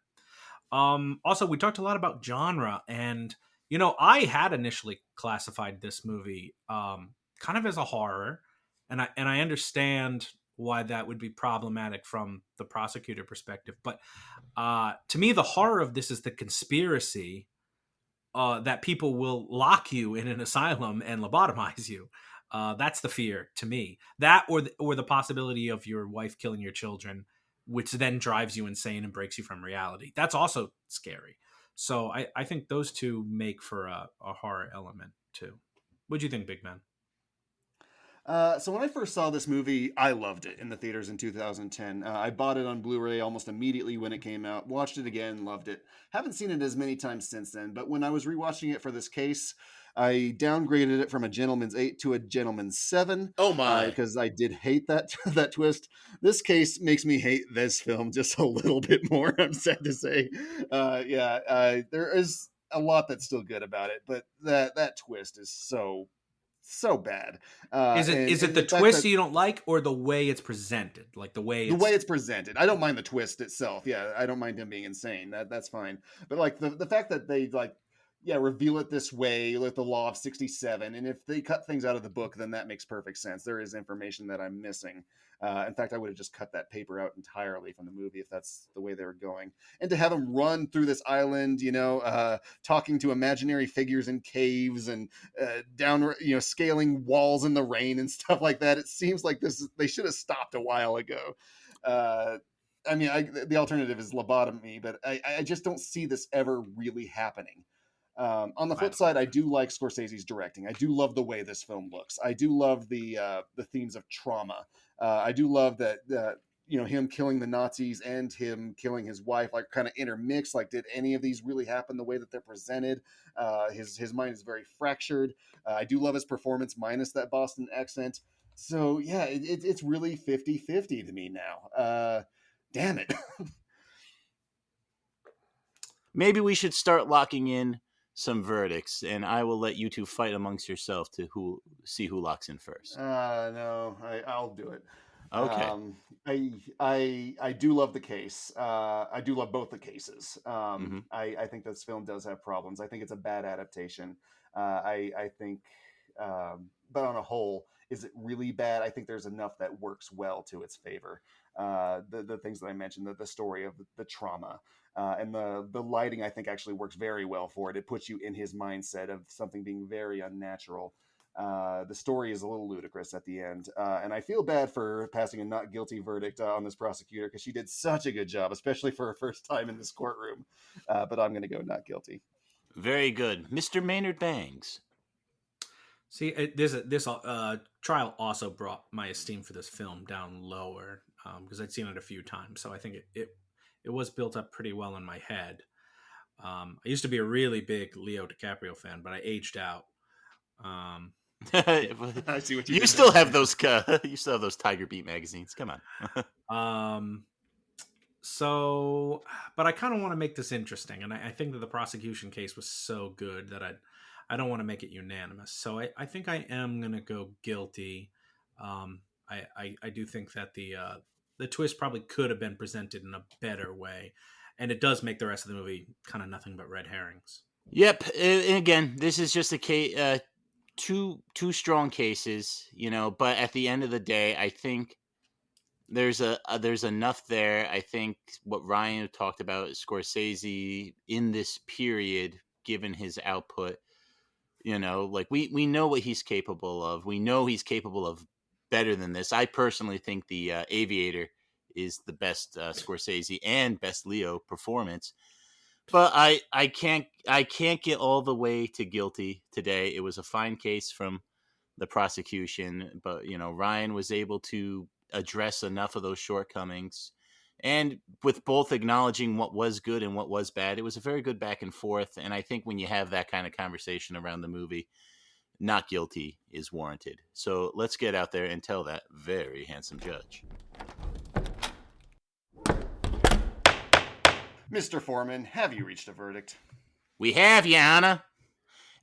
Also, we talked a lot about genre, and I had initially classified this movie kind of as a horror. And I understand why that would be problematic from the prosecutor perspective. But to me, the horror of this is the conspiracy that people will lock you in an asylum and lobotomize you. That's the fear to me. That or the possibility of your wife killing your children, which then drives you insane and breaks you from reality. That's also scary. So I think those two make for a horror element too. What do you think, Big Man? So when I first saw this movie, I loved it in the theaters in 2010. I bought it on Blu-ray almost immediately when it came out, watched it again, loved it. Haven't seen it as many times since then, but when I was rewatching it for this case, I downgraded it from a gentleman's 8 to a gentleman's 7. Oh my! Because I did hate that twist. This case makes me hate this film just a little bit more, I'm sad to say. There is a lot that's still good about it, but that twist is so bad. Is it the twist you don't like, or the way it's presented? Like the way it's presented. I don't mind the twist itself. Yeah, I don't mind him being insane. That's fine. But like the fact that they reveal it this way, like the law of 67, and if they cut things out of the book, then that makes perfect sense. There is information that I'm missing. In fact, I would have just cut that paper out entirely from the movie if that's the way they were going. And to have him run through this island, talking to imaginary figures in caves and down, scaling walls in the rain and stuff like that. It seems like they should have stopped a while ago. The alternative is lobotomy, but I just don't see this ever really happening. On the flip side, I do like Scorsese's directing. I do love the way this film looks. I do love the themes of trauma. I do love that him killing the Nazis and him killing his wife like kind of intermixed. Like, did any of these really happen the way that they're presented? His mind is very fractured. I do love his performance minus that Boston accent. So yeah, it's really 50-50 to me now. damn it. Maybe we should start locking in some verdicts, and I will let you two fight amongst yourself to see who locks in first. No, I'll do it. Okay. I do love the case. I do love both the cases. Mhm. I think this film does have problems. I think it's a bad adaptation. I think, but on a whole, is it really bad? I think there's enough that works well to its favor. The things that I mentioned, the story of the trauma, and the lighting, I think actually works very well for it. It puts you in his mindset of something being very unnatural. The story is a little ludicrous at the end, and I feel bad for passing a not guilty verdict on this prosecutor, because she did such a good job, especially for her first time in this courtroom. But I'm going to go not guilty. Very good. Mr. Maynard Bangs. See, this trial also brought my esteem for this film down lower, because I'd seen it a few times, so I think it was built up pretty well in my head. I used to be a really big Leo DiCaprio fan, but I aged out. I see what you still have those. You still have those Tiger Beat magazines. Come on. So, but I kind of want to make this interesting, and I think that the prosecution case was so good that I don't want to make it unanimous. So I think I am gonna go guilty. I do think that the twist probably could have been presented in a better way, and it does make the rest of the movie kind of nothing but red herrings. Yep. And again, this is just a case. Two strong cases, but at the end of the day, I think there's enough there. I think what Ryan talked about, Scorsese in this period, given his output, like we know what he's capable of. We know he's capable of better than this. I personally think the Aviator is the best Scorsese and best Leo performance. But I can't get all the way to guilty today. It was a fine case from the prosecution, but Ryan was able to address enough of those shortcomings, and with both acknowledging what was good and what was bad, it was a very good back and forth. And I think when you have that kind of conversation around the movie, not guilty is warranted. So let's get out there and tell that very handsome judge. Mr. Foreman, have you reached a verdict? We have, Your Honor.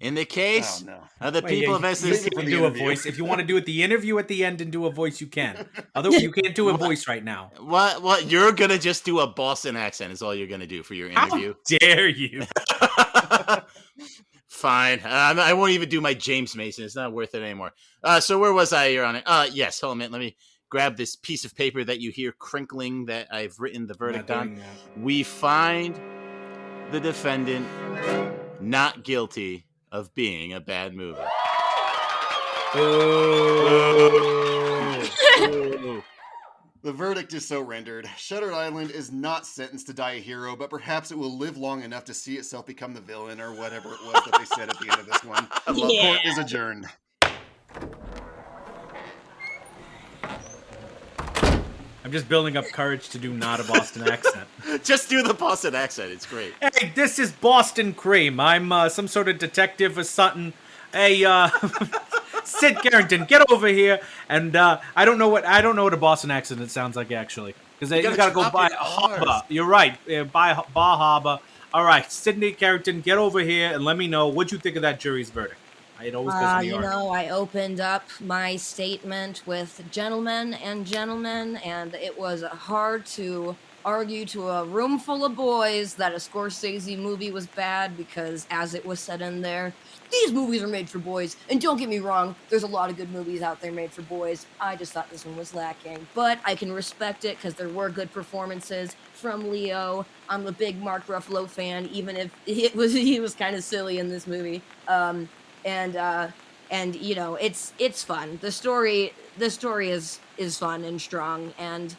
In the case of the people of Essex... You can do a voice. If you want to do it, the interview at the end and do a voice, you can. Otherwise, you can't do a voice right now. What? You're going to just do a Boston accent is all you're going to do for your interview? How dare you? Fine. I won't even do my James Mason. It's not worth it anymore. So where was I, Your Honor? Yes, hold on a minute. Let me grab this piece of paper that you hear crinkling that I've written the verdict on. We find the defendant not guilty of being a bad movie. The verdict is so rendered. Shutter Island is not sentenced to die a hero, but perhaps it will live long enough to see itself become the villain, or whatever it was that they said at the end of this one. Court is adjourned. I'm just building up courage to do not a Boston accent. Just do the Boston accent. It's great. Hey, this is Boston Cream. I'm some sort of detective or something. Hey, Sid Carrington, get over here. And I don't know what a Boston accent sounds like, actually, because you gotta go by Harbor. You're right, by Bar Harbor. All right, Sidney Carrington, get over here and let me know what you think of that jury's verdict. It always goes in the article. I opened up my statement with gentlemen, and it was hard to argue to a room full of boys that a Scorsese movie was bad, because, as it was said in there, these movies are made for boys. And don't get me wrong, there's a lot of good movies out there made for boys. I just thought this one was lacking. But I can respect it, because there were good performances from Leo. I'm a big Mark Ruffalo fan, even if he was kind of silly in this movie. And it's fun. The story is fun and strong, and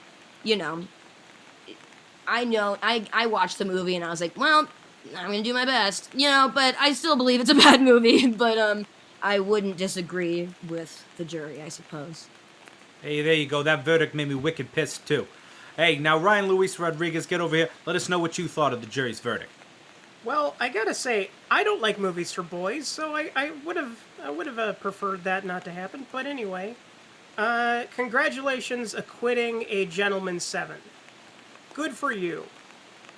I watched the movie and I was like, well, I'm gonna do my best, but I still believe it's a bad movie. But I wouldn't disagree with the jury, I suppose. Hey, there you go. That verdict made me wicked pissed too. Hey, now Ryan Luis Rodriguez, get over here. Let us know what you thought of the jury's verdict. Well, I gotta say, I don't like movies for boys, so I would have preferred that not to happen. But anyway, congratulations acquitting a gentleman 7. good for you,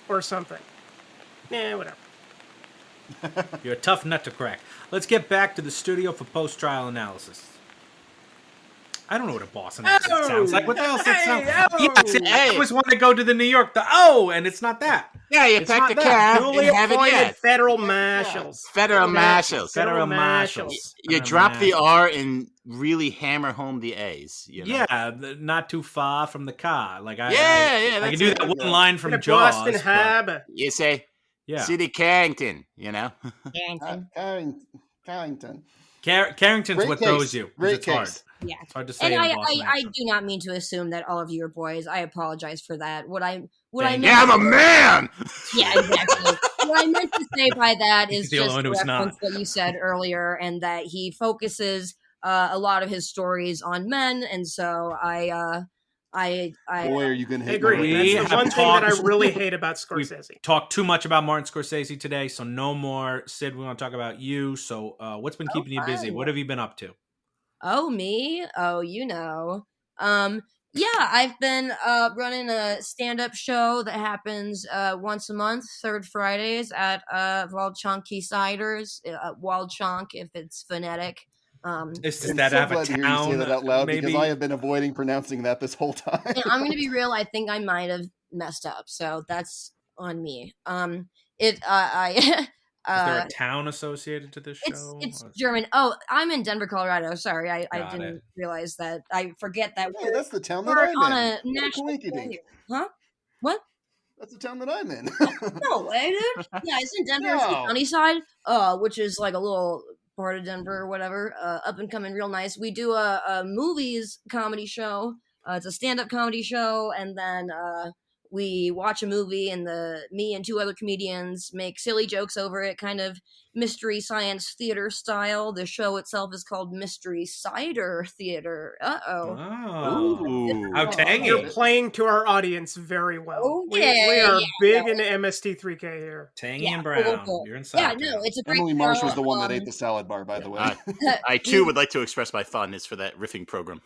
or something. Whatever. You're a tough nut to crack. Let's get back to the studio for post-trial analysis. I don't know what a Boston accent sounds like. What the hell does that sound? I always want to go to the New York, and it's not that. Yeah, you pack the cab Newly and have it appointed yet. federal marshals. Federal marshals. Federal marshals. You drop the R and really hammer home the A's. You know? Yeah, not too far from the car. Like I can do that one line from Jaws. Boston Harbor. You say, yeah, City Carrington. You know, Carrington. Carrington's Great what case. throws you. Great It's case. hard. Yeah, it's hard to say. And in Boston I accent. do not mean to assume that all of you are boys. I apologize for that. What I Thank meant you. yeah, I'm a man. Yeah, exactly. What I meant to say by that is He's the only just one who's not. reference what you said earlier, and that he focuses a lot of his stories on men, and so I Boy, are you going to hate agree. me. That's the one thing that I really hate about Scorsese. We talked too much about Martin Scorsese today, so no more. Sid, we want to talk about you. So what's been keeping you busy? What have you been up to? Oh, me? Oh, you know. Yeah, I've been running a stand-up show that happens once a month, third Fridays at Waldchonky Ciders. Waldchonk, if it's phonetic. Does I'm that so have a glad to hear you town? say that out loud maybe? because I have been avoiding pronouncing that this whole time. And I'm gonna be real. I think I might have messed up, so that's on me. Is there a town associated to this show? It's German. Oh, I'm in Denver, Colorado. Sorry, I Got didn't it. realize that. I forget that Hey, that's the town that we're I'm on in. a What a national coinky scale dink. here. Huh? What? That's the town that I'm in. No way, dude. Yeah, it's in Denver. It's the No. county side, which is like a little part of Denver or whatever. Up and coming, real nice. We do a movies comedy show. It's a stand-up comedy show, and then we watch a movie, and me and two other comedians make silly jokes over it, kind of mystery science theater style. The show itself is called Mystery Cider Theater. Oh, Ooh. how tangy! You're playing to our audience very well. Oh, we yeah, are yeah, big into MST3K here. Tangy Yeah, and brown. cool. You're Yeah, inside. no, it's a great Emily Marsh show. was the one that ate the salad bar, by the way. I too would like to express my fondness for that riffing program.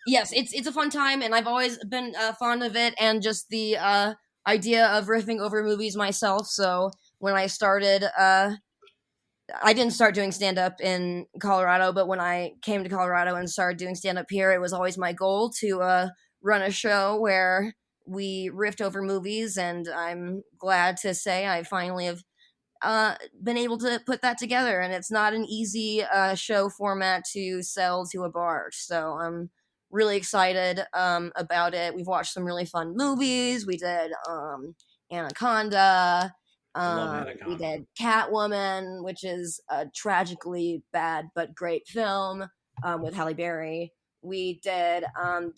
Yes, it's a fun time, and I've always been fond of it, and just the idea of riffing over movies myself. So when I started, I didn't start doing stand-up in Colorado, but when I came to Colorado and started doing stand-up here, it was always my goal to run a show where we riffed over movies, and I'm glad to say I finally have been able to put that together, and it's not an easy show format to sell to a bar, so I'm really excited about it. We've watched some really fun movies. We did Anaconda. We did Catwoman, which is a tragically bad but great film with Halle Berry. We did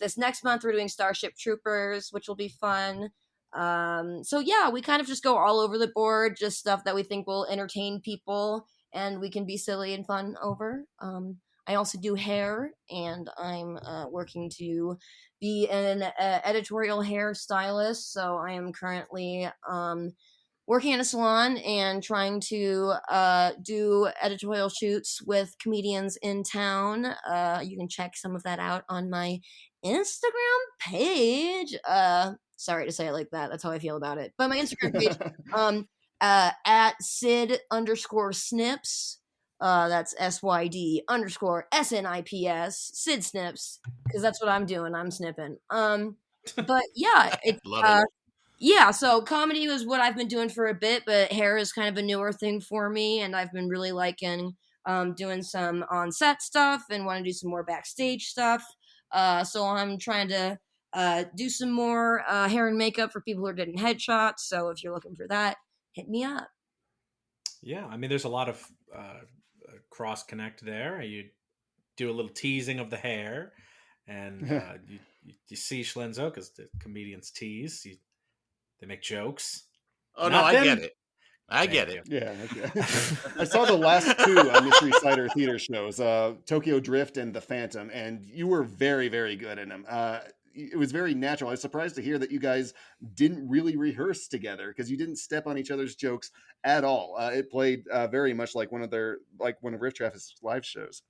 this next month we're doing Starship Troopers, which will be fun. So yeah, we kind of just go all over the board, just stuff that we think will entertain people and we can be silly and fun over. I also do hair, and I'm working to be an editorial hair stylist. So I am currently working at a salon and trying to do editorial shoots with comedians in town. You can check some of that out on my Instagram page. Sorry to say it like that. That's how I feel about it. But my Instagram page, at Sid_Snips. That's SYD_SNIPS, Sid Snips, because that's what I'm doing. I'm snipping. But yeah, Love it. yeah. So comedy was what I've been doing for a bit, but hair is kind of a newer thing for me, and I've been really liking doing some on-set stuff and want to do some more backstage stuff. So I'm trying to do some more hair and makeup for people who are getting headshots. So if you're looking for that, hit me up. Yeah, I mean, there's a lot of cross connect there. You do a little teasing of the hair, and you see Schlenzo because the comedians tease. They make jokes. Oh no, I get it. I get it. Yeah, okay. I saw the last two Mystery Cider theater shows, Tokyo Drift and The Phantom, and you were very, very good in them. It was very natural. I was surprised to hear that you guys didn't really rehearse together because you didn't step on each other's jokes at all. It played very much like one of Riff Traffic's live shows.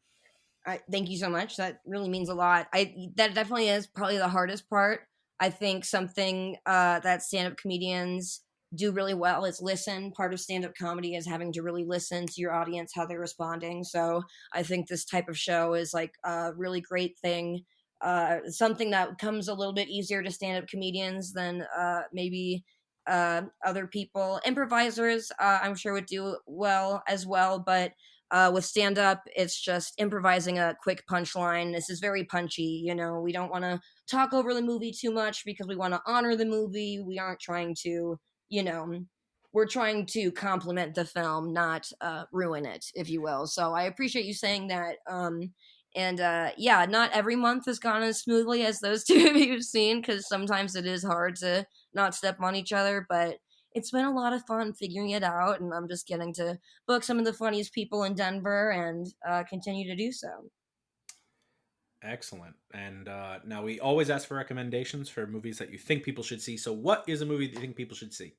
Thank you so much. That really means a lot. That definitely is probably the hardest part. I think something that stand-up comedians do really well is listen. Part of stand-up comedy is having to really listen to your audience, how they're responding. So I think this type of show is like a really great thing. Something that comes a little bit easier to stand-up comedians than maybe other people. Improvisers, I'm sure would do well as well, but with stand-up, it's just improvising a quick punchline. This is very punchy, you know. We don't want to talk over the movie too much because we want to honor the movie. We aren't trying to, you know, we're trying to complement the film, not ruin it, if you will. So I appreciate you saying that. Yeah, not every month has gone as smoothly as those two of you have seen, because sometimes it is hard to not step on each other, but it's been a lot of fun figuring it out, and I'm just getting to book some of the funniest people in Denver and continue to do so. Excellent. And now we always ask for recommendations for movies that you think people should see. So what is a movie that you think people should see?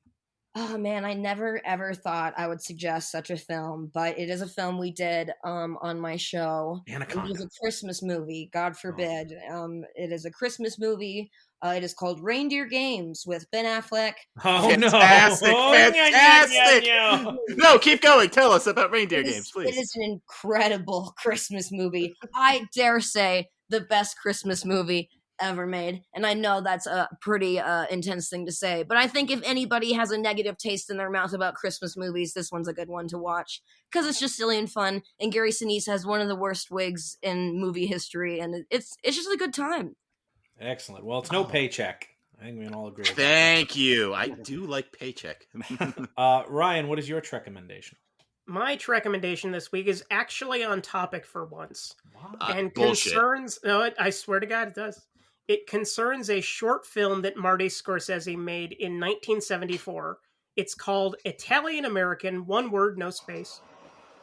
Oh man, I never ever thought I would suggest such a film, but it is a film we did on my show. Anaconda. It is a Christmas movie, God forbid. It is a Christmas movie. It is called Reindeer Games with Ben Affleck. Oh, Fantastic, no. fantastic. Yeah. No, keep going. Tell us about Reindeer Games, please. It is an incredible Christmas movie. I dare say the best Christmas movie ever made. And I know that's a pretty intense thing to say, but I think if anybody has a negative taste in their mouth about Christmas movies, this one's a good one to watch, because it's just silly and fun, and Gary Sinise has one of the worst wigs in movie history, and it's just a good time. Excellent. Well, it's no Paycheck. I think we can all agree with Thank you. I do like Paycheck. that. Ryan, what is your recommendation? My recommendation this week is actually on topic for once. And bullshit. I swear to God, it does. It concerns a short film that Marty Scorsese made in 1974. It's called Italian American, one word, no space.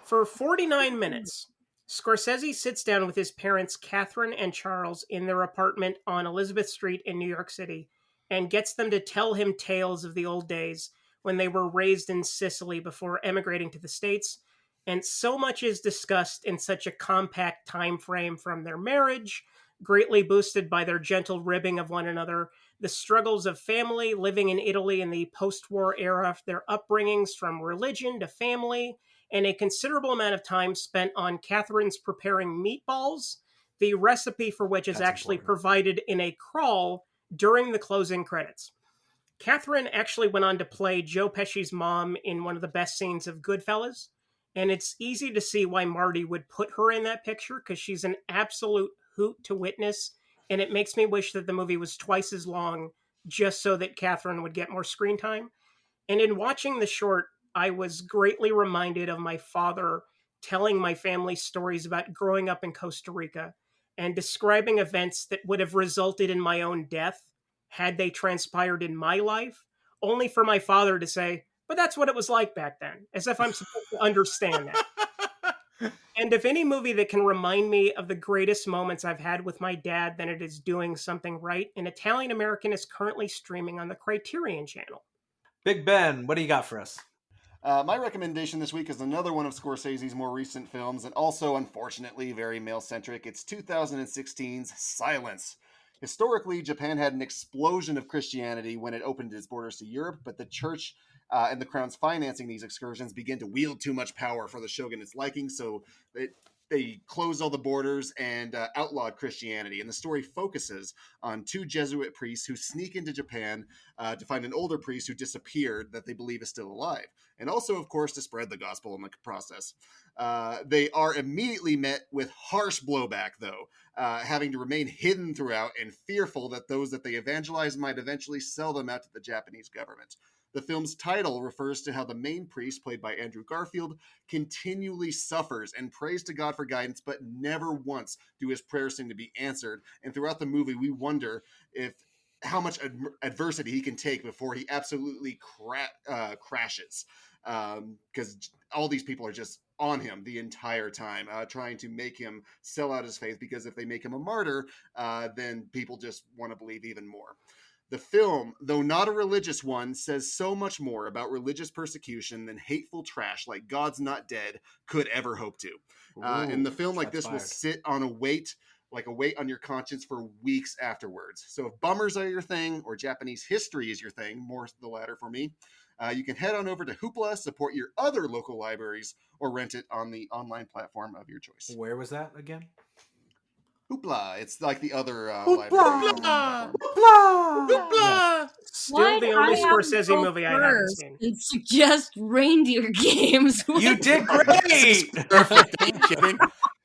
For 49 minutes, Scorsese sits down with his parents, Catherine and Charles, in their apartment on Elizabeth Street in New York City, and gets them to tell him tales of the old days when they were raised in Sicily before emigrating to the States. And so much is discussed in such a compact time frame, from their marriage, greatly boosted by their gentle ribbing of one another, the struggles of family living in Italy in the post-war era, their upbringings from religion to family, and a considerable amount of time spent on Catherine's preparing meatballs, the recipe for which is actually provided in a crawl during the closing credits. Catherine actually went on to play Joe Pesci's mom in one of the best scenes of Goodfellas, and it's easy to see why Marty would put her in that picture, because she's an absolute hoot to witness, and it makes me wish that the movie was twice as long just so that Catherine would get more screen time. And in watching the short, I was greatly reminded of my father telling my family stories about growing up in Costa Rica and describing events that would have resulted in my own death had they transpired in my life, only for my father to say, but that's what it was like back then, as if I'm supposed to understand that. And if any movie that can remind me of the greatest moments I've had with my dad, then it is Doing Something Right. And Italian American is currently streaming on the Criterion Channel. Big Ben, what do you got for us? My recommendation this week is another one of Scorsese's more recent films, and also, unfortunately, very male-centric. It's 2016's Silence. Historically, Japan had an explosion of Christianity when it opened its borders to Europe, but the church and the crowns financing these excursions began to wield too much power for the shogunate's liking, so they closed all the borders and outlawed Christianity. And the story focuses on two Jesuit priests who sneak into Japan to find an older priest who disappeared that they believe is still alive. And also, of course, to spread the gospel in the process. They are immediately met with harsh blowback, though, having to remain hidden throughout and fearful that those that they evangelize might eventually sell them out to the Japanese government. The film's title refers to how the main priest, played by Andrew Garfield, continually suffers and prays to God for guidance, but never once do his prayers seem to be answered. And throughout the movie, we wonder how much adversity he can take before he absolutely crashes. Because all these people are just on him the entire time, trying to make him sell out his faith, because if they make him a martyr, then people just want to believe even more. The film, though not a religious one, says so much more about religious persecution than hateful trash like God's Not Dead could ever hope to. And the film like this will sit on a weight like a weight on your conscience for weeks afterwards. So if bummers are your thing or Japanese history is your thing, more the latter for me, you can head on over to Hoopla, support your other local libraries, or rent it on the online platform of your choice. Where was that again? Hoopla. It's like the other Hoopla! library. Hoopla! Still the only Scorsese movie I haven't seen. And suggest reindeer games. You did great! Perfect. Are you kidding?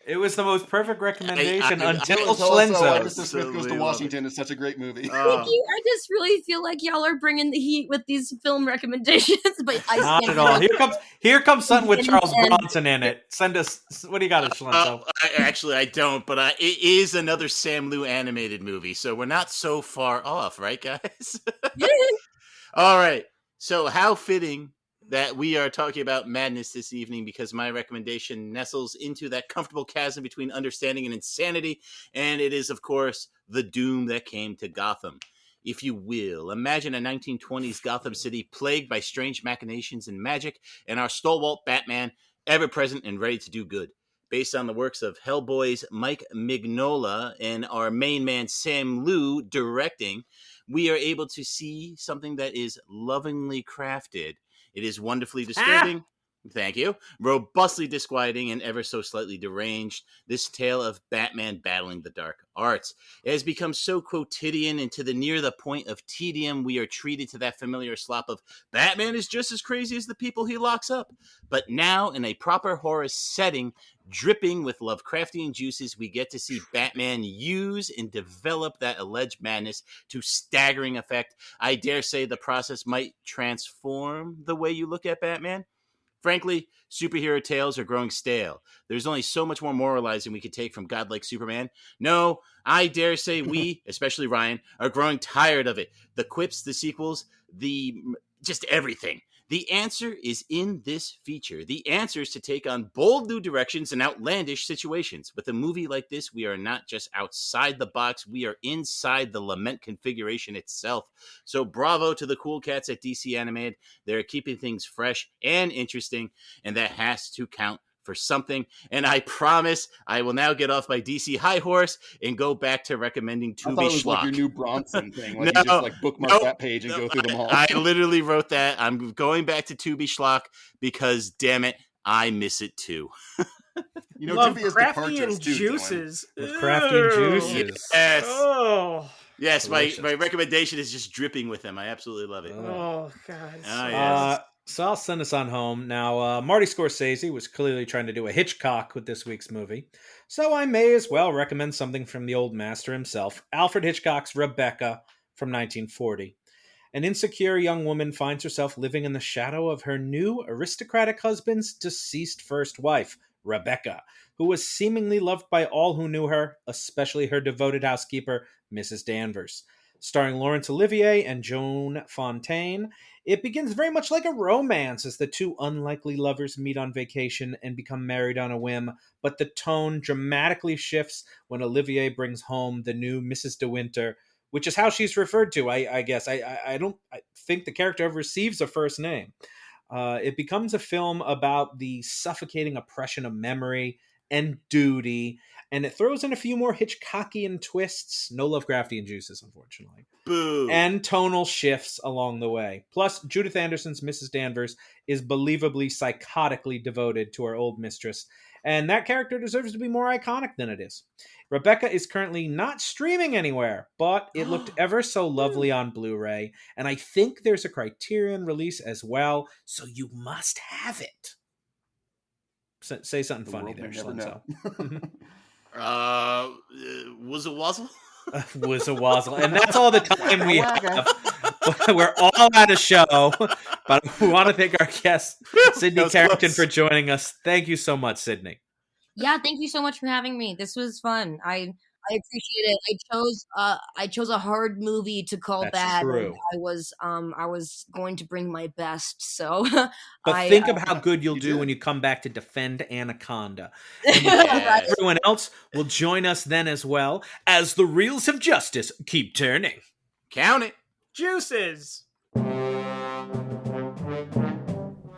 It was the most perfect recommendation I until Also, Why Schlenzo. Mr. Smith Goes to Washington is such a great movie. Thank you. I just really feel like y'all are bringing the heat with these film recommendations, but I Not stand at all. Here comes something with Charles And- Bronson in it. Send us. What do you got, Schlenzo? I don't, but it is another Sam Liu animated movie, so we're not so far off, right, guys? All right. So how fitting that we are talking about madness this evening, because my recommendation nestles into that comfortable chasm between understanding and insanity, and it is, of course, The Doom That Came to Gotham. If you will, imagine a 1920s Gotham City plagued by strange machinations and magic, and our stalwart Batman ever present and ready to do good. Based on the works of Hellboy's Mike Mignola and our main man Sam Liu directing, we are able to see something that is lovingly crafted. It is wonderfully disturbing. Thank you. Robustly disquieting and ever so slightly deranged. This tale of Batman battling the dark arts. It has become so quotidian and to the near the point of tedium, we are treated to that familiar slop of Batman is just as crazy as the people he locks up. But now, in a proper horror setting, dripping with Lovecraftian juices, we get to see Batman use and develop that alleged madness to staggering effect. I dare say the process might transform the way you look at Batman. Frankly, superhero tales are growing stale. There's only so much more moralizing we could take from godlike Superman. No, I dare say we, especially Ryan, are growing tired of it. The quips, the sequels, just everything. The answer is in this feature. The answer is to take on bold new directions and outlandish situations. With a movie like this, we are not just outside the box, we are inside the lament configuration itself. So bravo to the cool cats at DC Animated. They're keeping things fresh and interesting, and that has to count for something. And I promise I will now get off my DC high horse and go back to recommending Tubi I thought it was Schlock. like your new Bronson thing. Like you just like bookmark that page and go through them all. I literally wrote that. I'm going back to Tubi Schlock because, damn it, I miss it too. You know, Love Tubi has crafty departures and too, juices. With crafty and Ew. juices. Yes. Oh. Yes, Delicious. my recommendation is just dripping with them. I absolutely love it. Oh, God. Ah, yes. So I'll send us on home. Now, Marty Scorsese was clearly trying to do a Hitchcock with this week's movie, so I may as well recommend something from the old master himself, Alfred Hitchcock's Rebecca from 1940. An insecure young woman finds herself living in the shadow of her new aristocratic husband's deceased first wife, Rebecca, who was seemingly loved by all who knew her, especially her devoted housekeeper, Mrs. Danvers. Starring Laurence Olivier and Joan Fontaine, it begins very much like a romance as the two unlikely lovers meet on vacation and become married on a whim, but the tone dramatically shifts when Olivier brings home the new Mrs. De Winter, which is how she's referred to, I guess. I don't think the character ever receives a first name. It becomes a film about the suffocating oppression of memory and duty, and it throws in a few more Hitchcockian twists, no Lovecraftian juices, unfortunately, Boo. and tonal shifts along the way. Plus, Judith Anderson's Mrs. Danvers is believably psychotically devoted to her old mistress, and that character deserves to be more iconic than it is. Rebecca is currently not streaming anywhere, but it looked ever so lovely on Blu-ray, and I think there's a Criterion release as well, so you must have it. Say something The funny world there, may never know. Schlenzo. Was it Wazzle? Was a wazzle, and that's all the time we have. We're all out of show, but we want to thank our guest, Sydney That was Carrington, close. for joining us. Thank you so much, Sydney. Yeah, thank you so much for having me. This was fun. I appreciate it. I chose a hard movie to call That's bad. true. And I was going to bring my best. So, But think of how good you'll You do did. when you come back to defend Anaconda. And everyone else will join us then as well, as the reels of justice keep turning. Count it. Juices.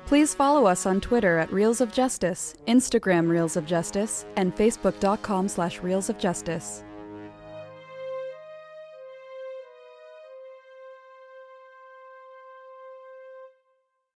Please follow us on Twitter at Reels of Justice, Instagram Reels of Justice, and Facebook.com/Reels of Justice.